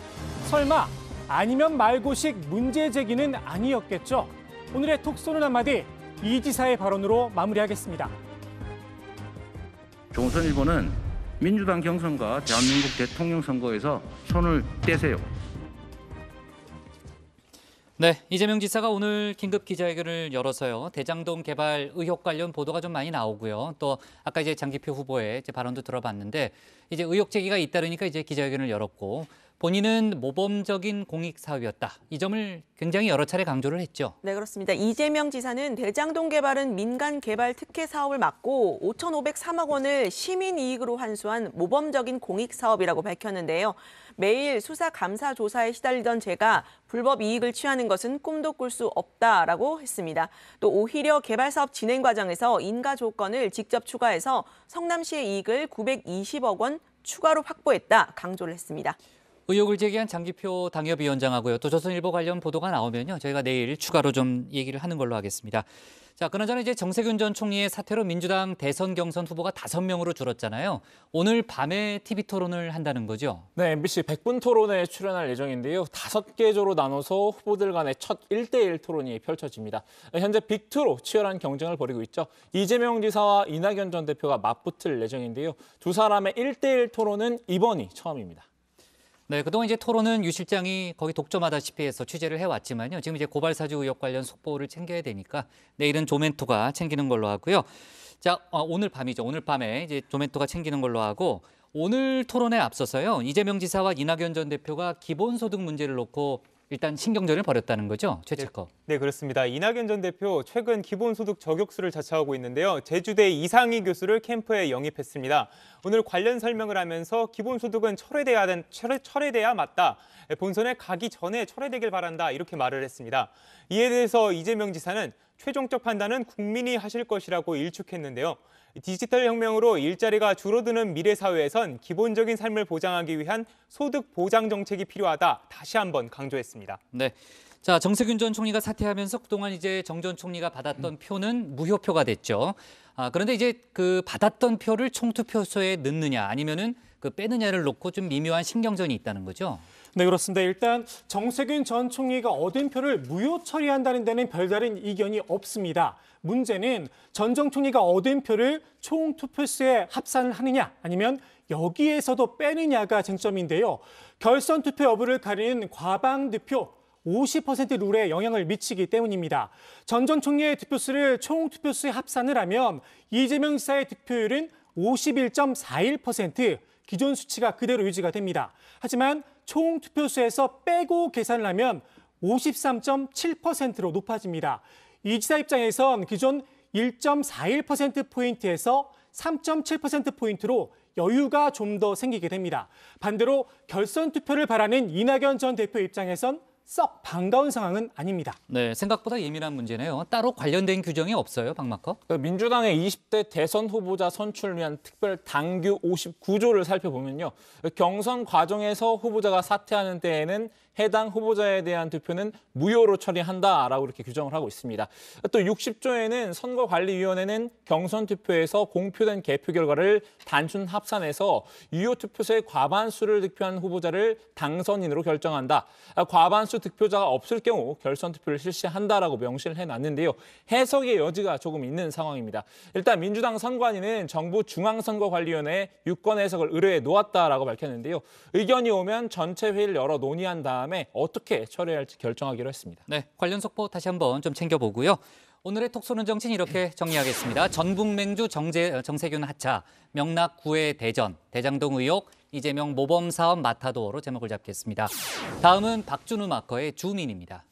설마 아니면 말고식 문제 제기는 아니었겠죠? 오늘의 톡쏘는 한마디 이 지사의 발언으로 마무리하겠습니다. 조선일보는 민주당 경선과 대한민국 대통령 선거에서 손을 떼세요. 네, 이재명 지사가 오늘 긴급 기자회견을 열어서요. 대장동 개발 의혹 관련 보도가 좀 많이 나오고요. 또 아까 이제 장기표 후보의 이제 발언도 들어봤는데 이제 의혹 제기가 잇따르니까 이제 기자회견을 열었고 본인은 모범적인 공익 사업이었다. 이 점을 굉장히 여러 차례 강조를 했죠. 네, 그렇습니다. 이재명 지사는 대장동 개발은 민간 개발 특혜 사업을 막고 5,503억 원을 시민 이익으로 환수한 모범적인 공익 사업이라고 밝혔는데요. 매일 수사 감사 조사에 시달리던 제가 불법 이익을 취하는 것은 꿈도 꿀 수 없다라고 했습니다. 또 오히려 개발 사업 진행 과정에서 인가 조건을 직접 추가해서 성남시의 이익을 920억 원 추가로 확보했다 강조를 했습니다. 의혹을 제기한 장기표 당협위원장하고요. 또 조선일보 관련 보도가 나오면요. 저희가 내일 추가로 좀 얘기를 하는 걸로 하겠습니다. 자, 그나저나 이제 정세균 전 총리의 사퇴로 민주당 대선 경선 후보가 5명으로 줄었잖아요. 오늘 밤에 TV 토론을 한다는 거죠? 네, MBC 100분 토론에 출연할 예정인데요. 5개조로 나눠서 후보들 간의 첫 1대1 토론이 펼쳐집니다. 현재 빅2로 치열한 경쟁을 벌이고 있죠. 이재명 지사와 이낙연 전 대표가 맞붙을 예정인데요. 두 사람의 1대1 토론은 이번이 처음입니다. 네, 그동안 이제 토론은 유 실장이 거의 독점하다시피 해서 취재를 해왔지만요. 지금 이제 고발 사주 의혹 관련 속보를 챙겨야 되니까 내일은 조멘토가 챙기는 걸로 하고요. 자, 오늘 밤이죠. 오늘 밤에 이제 조멘토가 챙기는 걸로 하고 오늘 토론에 앞서서요. 이재명 지사와 이낙연 전 대표가 기본소득 문제를 놓고 일단 신경전을 벌였다는 거죠, 최측거. 네, 그렇습니다. 이낙연 전 대표 최근 기본소득 저격수를 자처하고 있는데요. 제주대 이상희 교수를 캠프에 영입했습니다. 오늘 관련 설명을 하면서 기본소득은 철회돼야 맞다. 본선에 가기 전에 철회되길 바란다. 이렇게 말을 했습니다. 이에 대해서 이재명 지사는 최종적 판단은 국민이 하실 것이라고 일축했는데요. 디지털 혁명으로 일자리가 줄어드는 미래 사회에선 기본적인 삶을 보장하기 위한 소득 보장 정책이 필요하다. 다시 한번 강조했습니다. 네. 자, 정세균 전 총리가 사퇴하면서 그동안 이제 정 전 총리가 받았던 표는 무효표가 됐죠. 그런데 이제 그 받았던 표를 총투표소에 넣느냐 아니면은 그 빼느냐를 놓고 좀 미묘한 신경전이 있다는 거죠. 네, 그렇습니다. 일단 정세균 전 총리가 얻은 표를 무효 처리한다는 데는 별다른 이견이 없습니다. 문제는 전 전 총리가 얻은 표를 총투표수에 합산을 하느냐 아니면 여기에서도 빼느냐가 쟁점인데요. 결선 투표 여부를 가리는 과반 득표 50% 룰에 영향을 미치기 때문입니다. 전 전 총리의 득표수를 총투표수에 합산을 하면 이재명 지사의 득표율은 51.41%, 기존 수치가 그대로 유지가 됩니다. 하지만 총 투표수에서 빼고 계산을 하면 53.7%로 높아집니다. 이 지사 입장에선 기존 1.41%포인트에서 3.7%포인트로 여유가 좀 더 생기게 됩니다. 반대로 결선 투표를 바라는 이낙연 전 대표 입장에선 썩 반가운 상황은 아닙니다. 네, 생각보다 예민한 문제네요. 따로 관련된 규정이 없어요, 박마커? 민주당의 20대 대선 후보자 선출을 위한 특별 당규 59조를 살펴보면요. 경선 과정에서 후보자가 사퇴하는 때에는 해당 후보자에 대한 투표는 무효로 처리한다라고 이렇게 규정을 하고 있습니다. 또 60조에는 선거관리위원회는 경선 투표에서 공표된 개표 결과를 단순 합산해서 유효 투표수의 과반수를 득표한 후보자를 당선인으로 결정한다. 과반수 득표자가 없을 경우 결선 투표를 실시한다라고 명시를 해놨는데요. 해석의 여지가 조금 있는 상황입니다. 일단 민주당 선관위는 정부 중앙선거관리위원회에 유권 해석을 의뢰해 놓았다라고 밝혔는데요. 의견이 오면 전체 회의를 열어 논의한 다음에 어떻게 처리할지 결정하기로 했습니다. 네, 관련 속보 다시 한번 좀 챙겨보고요. 오늘의 톡쏘는 정치는 이렇게 정리하겠습니다. 전북맹주 정세균 하차, 명락 구회 대전, 대장동 의혹, 이재명 모범 사업 마타도어로 제목을 잡겠습니다. 다음은 박준우 마커의 주민입니다.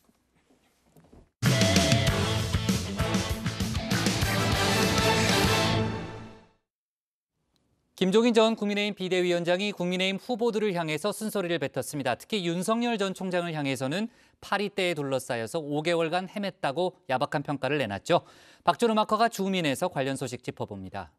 김종인 전 국민의힘 비대위원장이 국민의힘 후보들을 향해서 쓴소리를 뱉었습니다. 특히 윤석열 전 총장을 향해서는 파리떼에 둘러싸여서 5개월간 헤맸다고 야박한 평가를 내놨죠. 박준우 마커가 주민에서 관련 소식 짚어봅니다.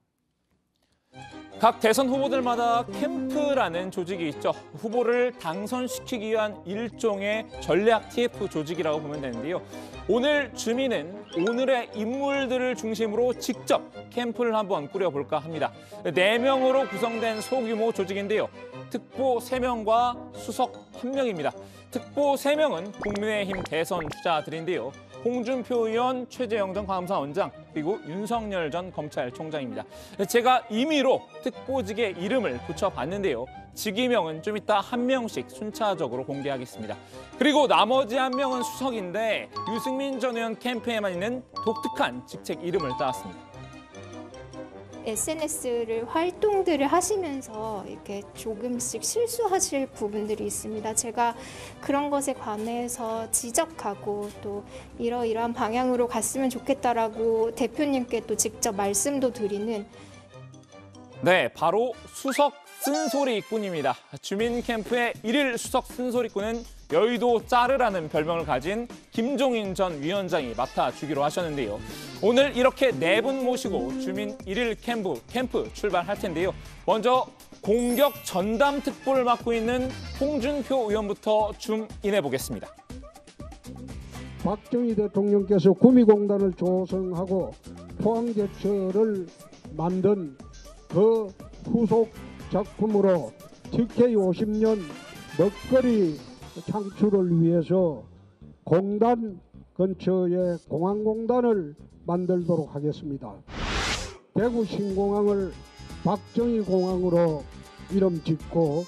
각 대선 후보들마다 캠프라는 조직이 있죠. 후보를 당선시키기 위한 일종의 전략 TF 조직이라고 보면 되는데요. 오늘 주민은 오늘의 인물들을 중심으로 직접 캠프를 한번 꾸려볼까 합니다. 4명으로 구성된 소규모 조직인데요. 특보 3명과 수석 1명입니다. 특보 3명은 국민의힘 대선 주자들인데요. 홍준표 의원, 최재형 전 감사원장, 그리고 윤석열 전 검찰총장입니다. 제가 임의로 특보직의 이름을 붙여봤는데요. 직위명은 좀 이따 한 명씩 순차적으로 공개하겠습니다. 그리고 나머지 1명은 수석인데 유승민 전 의원 캠프에만 있는 독특한 직책 이름을 따왔습니다. SNS를 활동들을 하시면서 이렇게 조금씩 실수하실 부분들이 있습니다. 제가 그런 것에 관해서 지적하고 또 이러이러한 방향으로 갔으면 좋겠다라고 대표님께 또 직접 말씀도 드리는. 네, 바로 수석 쓴소리꾼입니다. 주민 캠프의 1일 수석 쓴소리꾼은 여의도 짜르라는 별명을 가진 김종인 전 위원장이 맡아주기로 하셨는데요. 오늘 이렇게 4분 모시고 주민 1일 캠프 출발할 텐데요. 먼저 공격 전담 특보를 맡고 있는 홍준표 의원부터 줌인해 보겠습니다. 박정희 대통령께서 구미공단을 조성하고 포항제철을 만든 그 후속 작품으로 TK 50년 먹거리 창출을 위해서 공단 근처에 공항공단을 만들도록 하겠습니다. 대구 신공항을 박정희 공항으로 이름 짓고.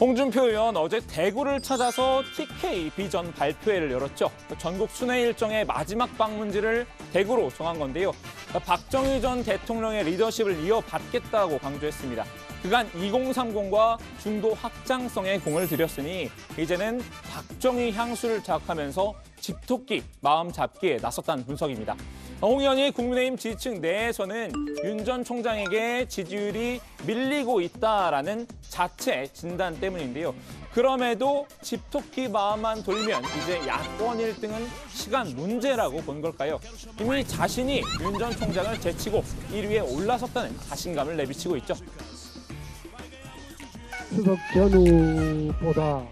홍준표 의원 어제 대구를 찾아서 TK 비전 발표회를 열었죠. 전국 순회 일정의 마지막 방문지를 대구로 정한 건데요. 박정희 전 대통령의 리더십을 이어받겠다고 강조했습니다. 그간 2030과 중도 확장성에 공을 들였으니 이제는 박정희 향수를 자극하면서 집토끼 마음 잡기에 나섰다는 분석입니다. 홍 의원이 국민의힘 지지층 내에서는 윤 전 총장에게 지지율이 밀리고 있다라는 자체 진단 때문인데요. 그럼에도 집토끼 마음만 돌면 이제 야권 1등은 시간 문제라고 본 걸까요? 이미 자신이 윤 전 총장을 제치고 1위에 올라섰다는 자신감을 내비치고 있죠. 추석 전후보다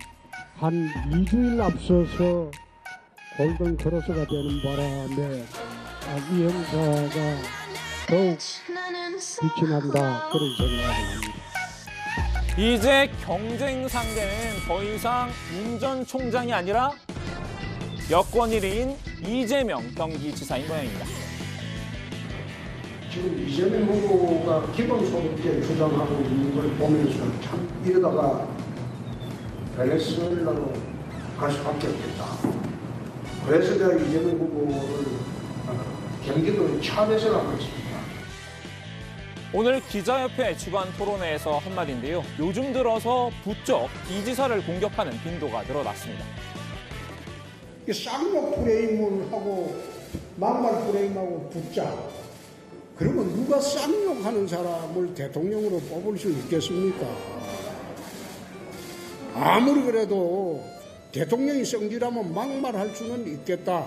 한 2주일 앞서서 골든 크로스가 되는 바람에 이 행사가 더욱 빛이 난다, 그런 생각을 합니다. 이제 경쟁 상대는 더 이상 윤 전 총장이 아니라 여권 1위인 이재명 경기지사인 모양입니다. 지금 이재명 후보가 기본소득제 주장하고 있는 걸 보면서 참 이러다가 베네수엘라로 갈 수밖에 없겠다. 그래서 제가 이재명 후보를 경기도 차별해서 하고 있습니다. 오늘 기자협회 주간 토론회에서 한 말인데요. 요즘 들어서 부쩍 이 지사를 공격하는 빈도가 늘어났습니다. 쌍욕 프레임을 하고 막말 프레임하고 붙자. 그러면 누가 쌍욕하는 사람을 대통령으로 뽑을 수 있겠습니까? 아무리 그래도 대통령이 성질하면 막말할 수는 있겠다.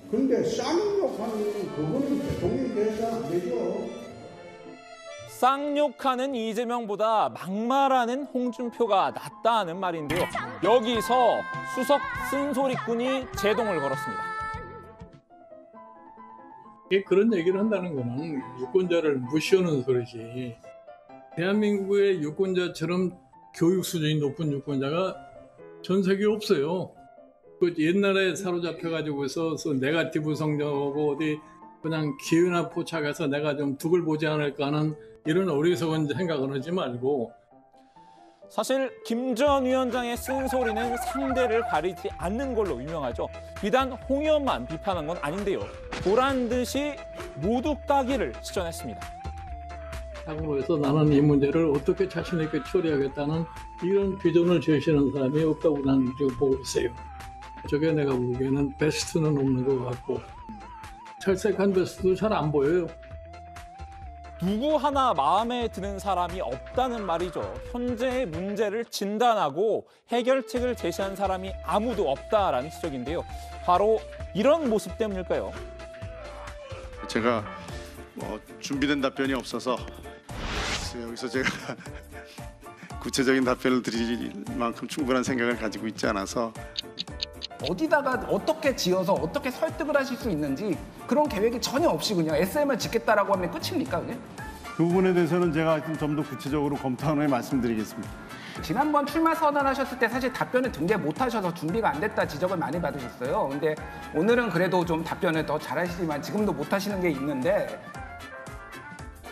그런데 쌍욕하는 그거는 대통령이 돼서 안 되죠. 쌍욕하는 이재명보다 막말하는 홍준표가 낫다는 말인데요. 여기서 수석 쓴소리꾼이 제동을 걸었습니다. 그런 얘기를 한다는 거는 유권자를 무시하는 소리지. 대한민국의 유권자처럼 교육 수준이 높은 유권자가 전 세계에 없어요. 그 옛날에 사로잡혀가지고서 네거티브 성적하고 어디 그냥 기회나 포착해서 내가 좀 득을 보지 않을까 하는 이런 어리석은 생각을 하지 말고. 사실 김 전 위원장의 쓴소리는 상대를 가리지 않는 걸로 유명하죠. 비단 홍 의원만 비판한 건 아닌데요. 보란 듯이 모두 따기를 시전했습니다. 당으로 해서 나는 이 문제를 어떻게 자신 있게 처리하겠다는 이런 비전을 제시하는 사람이 없다고 나는 지금 보고 있어요. 저게 내가 보기에는 베스트는 없는 것 같고 철색한 베스트도 잘 안 보여요. 누구 하나 마음에 드는 사람이 없다는 말이죠. 현재의 문제를 진단하고 해결책을 제시한 사람이 아무도 없다라는 지적인데요. 바로 이런 모습 때문일까요? 제가 준비된 답변이 없어서 여기서 제가 구체적인 답변을 드릴 만큼 충분한 생각을 가지고 있지 않아서 어디다가 어떻게 지어서 어떻게 설득을 하실 수 있는지 그런 계획이 전혀 없이 그냥 SM을 짓겠다라고 하면 끝입니까? 그게? 그 부분에 대해서는 제가 좀 더 구체적으로 검토한 후에 말씀드리겠습니다. 지난번 출마 선언하셨을 때 사실 답변을 등재 못하셔서 준비가 안 됐다 지적을 많이 받으셨어요. 근데 오늘은 그래도 좀 답변을 더 잘하시지만 지금도 못하시는 게 있는데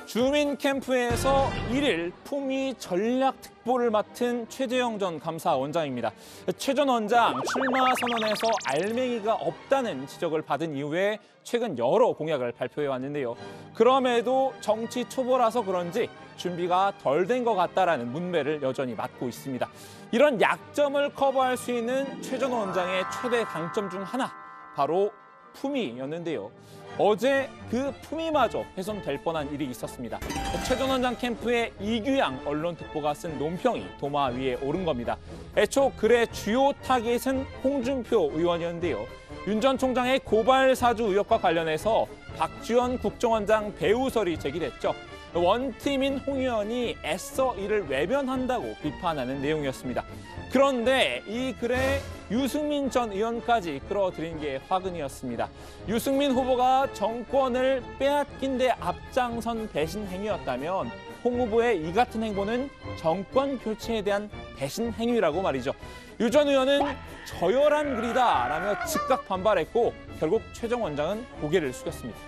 주민 캠프에서 1일 품위 전략 특보를 맡은 최재형 전 감사원장입니다. 최 전 원장 출마 선언에서 알맹이가 없다는 지적을 받은 이후에 최근 여러 공약을 발표해 왔는데요. 그럼에도 정치 초보라서 그런지 준비가 덜 된 것 같다라는 문매를 여전히 맡고 있습니다. 이런 약점을 커버할 수 있는 최 전 원장의 최대 강점 중 하나, 바로 품위였는데요. 어제 그 품위마저 훼손될 뻔한 일이 있었습니다. 최 전 원장 캠프의 이규양 언론특보가 쓴 논평이 도마 위에 오른 겁니다. 애초 글의 주요 타깃은 홍준표 의원이었는데요. 윤 전 총장의 고발 사주 의혹과 관련해서 박지원 국정원장 배우설이 제기됐죠. 원팀인 홍 의원이 애써 이를 외면한다고 비판하는 내용이었습니다. 그런데 이 글에 유승민 전 의원까지 끌어들인 게 화근이었습니다. 유승민 후보가 정권을 빼앗긴 데 앞장선 배신 행위였다면 홍 후보의 이 같은 행보는 정권 교체에 대한 배신 행위라고 말이죠. 유 전 의원은 저열한 글이다라며 즉각 반발했고 결국 최 전 원장은 고개를 숙였습니다.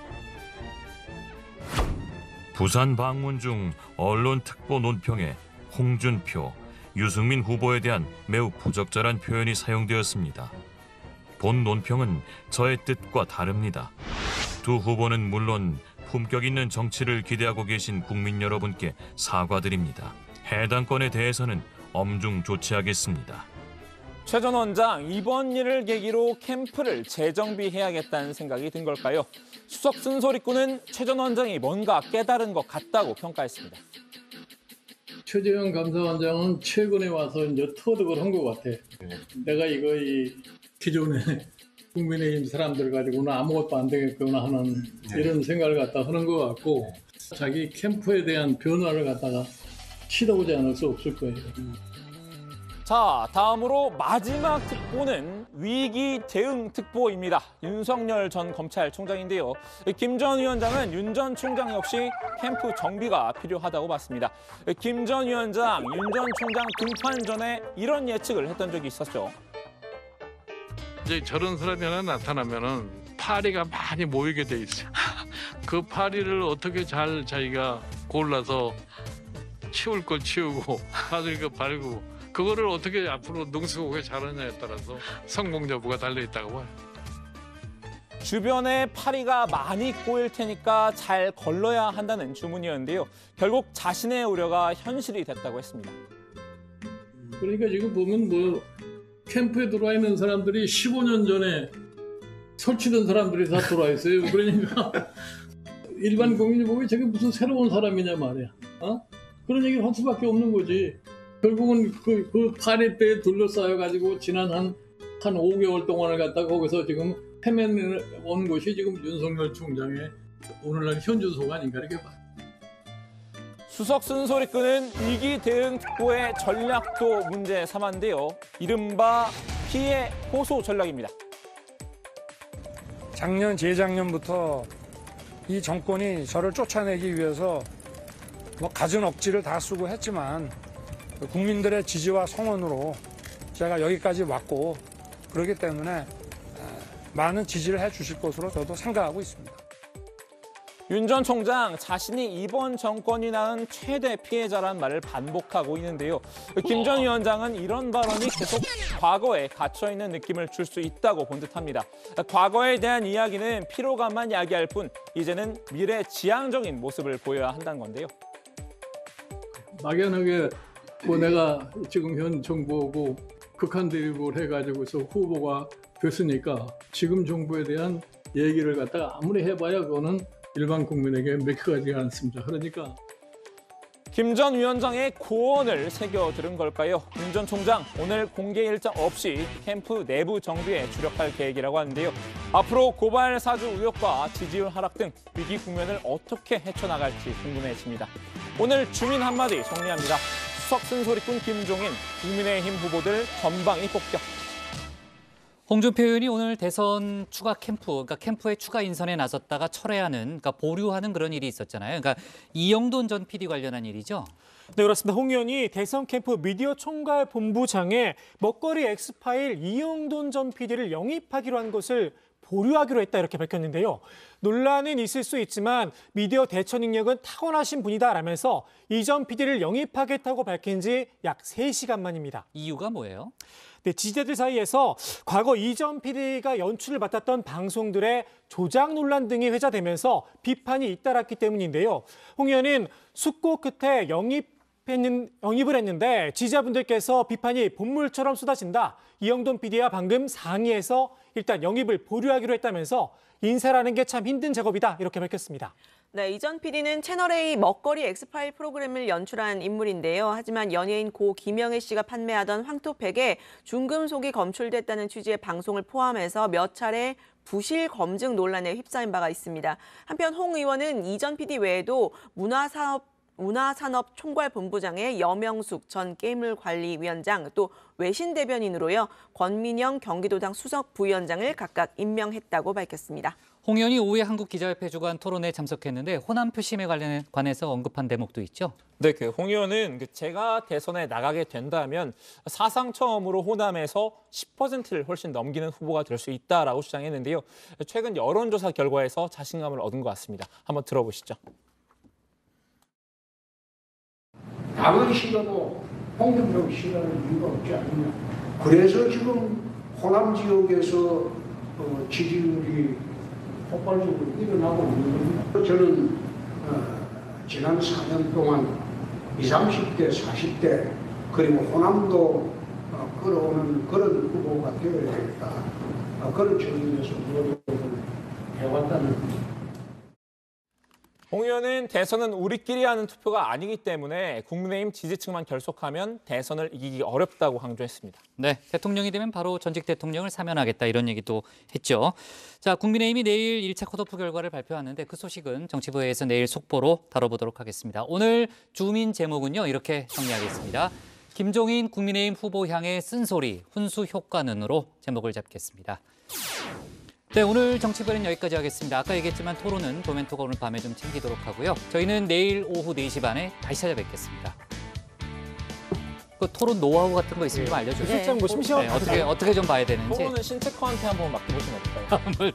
부산 방문 중 언론특보 논평에 홍준표, 유승민 후보에 대한 매우 부적절한 표현이 사용되었습니다. 본 논평은 저의 뜻과 다릅니다. 두 후보는 물론 품격 있는 정치를 기대하고 계신 국민 여러분께 사과드립니다. 해당 건에 대해서는 엄중 조치하겠습니다. 최 전 원장, 이번 일을 계기로 캠프를 재정비해야겠다는 생각이 든 걸까요? 수석 쓴소리꾼은 최 전 원장이 뭔가 깨달은 것 같다고 평가했습니다. 최재형 감사원장은 최근에 와서 이제 터득을 한 것 같아. 내가 이 기존에 국민의힘 사람들 가지고는 아무것도 안 되겠구나 하는 이런 생각을 갖다 하는 것 같고, 자기 캠프에 대한 변화를 갖다가 치러오지 않을 수 없을 거예요. 자, 다음으로 마지막 특보는 위기 대응 특보입니다. 윤석열 전 검찰총장인데요. 김 전 위원장은 윤 전 총장 역시 캠프 정비가 필요하다고 봤습니다. 김 전 위원장, 윤 전 총장 등판 전에 이런 예측을 했던 적이 있었죠. 이제 저런 사람이 하나 나타나면은 파리가 많이 모이게 돼 있어요. 그 파리를 어떻게 잘 자기가 골라서 치울 걸 치우고 받을 거 바르고, 그거를 어떻게 앞으로 능수고개 잘하냐에 따라서 성공 여부가 달려있다고 봐요. 주변에 파리가 많이 꼬일 테니까 잘 걸러야 한다는 주문이었는데요. 결국 자신의 우려가 현실이 됐다고 했습니다. 그러니까 지금 보면 캠프에 들어와 있는 사람들이 15년 전에 설치된 사람들이 다 들어와 있어요. 그러니까 일반 국민이 보면 저게 무슨 새로운 사람이냐 말이야. 그런 얘기를 할 수밖에 없는 거지. 결국은 그 파리 때에 둘러싸여가지고 지난 한 5개월 동안을 갖다가 거기서 지금 헤매온 것이 지금 윤석열 총장의 오늘날 현주소가 아닌가 이렇게 봐요. 수석 쓴소리꾼은 위기 대응 특보의 전략도 문제 삼았는데요. 이른바 피해 호소 전략입니다. 작년, 재작년부터 이 정권이 저를 쫓아내기 위해서 갖은 억지를 다 쓰고 했지만 국민들의 지지와 성원으로 제가 여기까지 왔고, 그렇기 때문에 많은 지지를 해주실 것으로 저도 생각하고 있습니다. 윤 전 총장 자신이 이번 정권이 낳은 최대 피해자란 말을 반복하고 있는데요. 김 전 위원장은 이런 발언이 계속 과거에 갇혀있는 느낌을 줄 수 있다고 본 듯합니다. 과거에 대한 이야기는 피로감만 야기할 뿐 이제는 미래지향적인 모습을 보여야 한다는 건데요. 막연하게 내가 지금 현 정부하고 극한 대립을 해가지고서 후보가 됐으니까 지금 정부에 대한 얘기를 갖다가 아무리 해봐야 그거는 일반 국민에게 맥혀가지 않습니다. 그러니까 김 전 위원장의 고언을 새겨 들은 걸까요? 윤 전 총장 오늘 공개 일정 없이 캠프 내부 정비에 주력할 계획이라고 하는데요. 앞으로 고발 사주 의혹과 지지율 하락 등 위기 국면을 어떻게 헤쳐나갈지 궁금해집니다. 오늘 주민 한마디 정리합니다. 수석 쓴소리꾼 김종인, 국민의힘 후보들 전방위 폭격. 홍준표 의원이 오늘 대선 추가 캠프, 그러니까 캠프의 추가 인선에 나섰다가 철회하는, 그러니까 보류하는 그런 일이 있었잖아요. 그러니까 이영돈 전 PD 관련한 일이죠. 네, 그렇습니다. 홍 의원이 대선 캠프 미디어 총괄 본부장에 먹거리 엑스파일 이영돈 전 PD를 영입하기로 한 것을 보류하기로 했다 이렇게 밝혔는데요. 논란은 있을 수 있지만 미디어 대처 능력은 타고나신 분이다라면서 이 전 PD를 영입하겠다고 밝힌 지 약 3시간 만입니다. 이유가 뭐예요? 네, 지지자들 사이에서 과거 이 전 PD가 연출을 맡았던 방송들의 조작 논란 등이 회자되면서 비판이 잇따랐기 때문인데요. 홍 의원은 숙고 끝에 영입을 했는데 지지자분들께서 비판이 본물처럼 쏟아진다. 이영돈 PD와 방금 상의해서 일단 영입을 보류하기로 했다면서 인사라는 게 참 힘든 작업이다 이렇게 밝혔습니다. 네, 이 전 PD는 채널A 먹거리 엑스파일 프로그램을 연출한 인물인데요. 하지만 연예인 고 김영애 씨가 판매하던 황토팩에 중금속이 검출됐다는 취지의 방송을 포함해서 몇 차례 부실 검증 논란에 휩싸인 바가 있습니다. 한편 홍 의원은 이 전 PD 외에도 문화산업 총괄본부장의 여명숙 전 게임물관리위원장, 또 외신 대변인으로요. 권민영 경기도당 수석 부위원장을 각각 임명했다고 밝혔습니다. 홍 의원이 오후에 한국기자협회 주관 토론회에 참석했는데 호남 표심에 관해서 언급한 대목도 있죠. 네, 홍 의원은 제가 대선에 나가게 된다면 사상 처음으로 호남에서 10%를 훨씬 넘기는 후보가 될 수 있다라고 주장했는데요. 최근 여론조사 결과에서 자신감을 얻은 것 같습니다. 한번 들어보시죠. 당을 싫어도 홍준표 싫어하는 이유가 없지 않느냐. 그래서 지금 호남 지역에서 지지율이 폭발적으로 일어나고 있는 겁니다. 저는 지난 4년 동안 20, 30대, 40대 그리고 호남도 끌어오는 그런 후보가 되어야 되겠다. 그런 측면에서 노력을 해왔다는 홍 의원은 대선은 우리끼리 하는 투표가 아니기 때문에 국민의힘 지지층만 결속하면 대선을 이기기 어렵다고 강조했습니다. 네, 대통령이 되면 바로 전직 대통령을 사면하겠다 이런 얘기도 했죠. 자, 국민의힘이 내일 1차 컷오프 결과를 발표하는데 그 소식은 정치부에서 내일 속보로 다뤄보도록 하겠습니다. 오늘 주민 제목은요, 이렇게 정리하겠습니다. 김종인 국민의힘 후보 향해 쓴소리, 훈수 효과는으로 제목을 잡겠습니다. 네, 오늘 정치부는 여기까지 하겠습니다. 아까 얘기했지만 토론은 도멘토가 오늘 밤에 좀 챙기도록 하고요. 저희는 내일 오후 4시 반에 다시 찾아뵙겠습니다. 그 토론 노하우 같은 거 있으면 좀 알려주세요. 실장 뭐 심심한 어떻게 좀 봐야 되는지. 토론은 신체커한테 한번 맡겨보시면 어떨까요?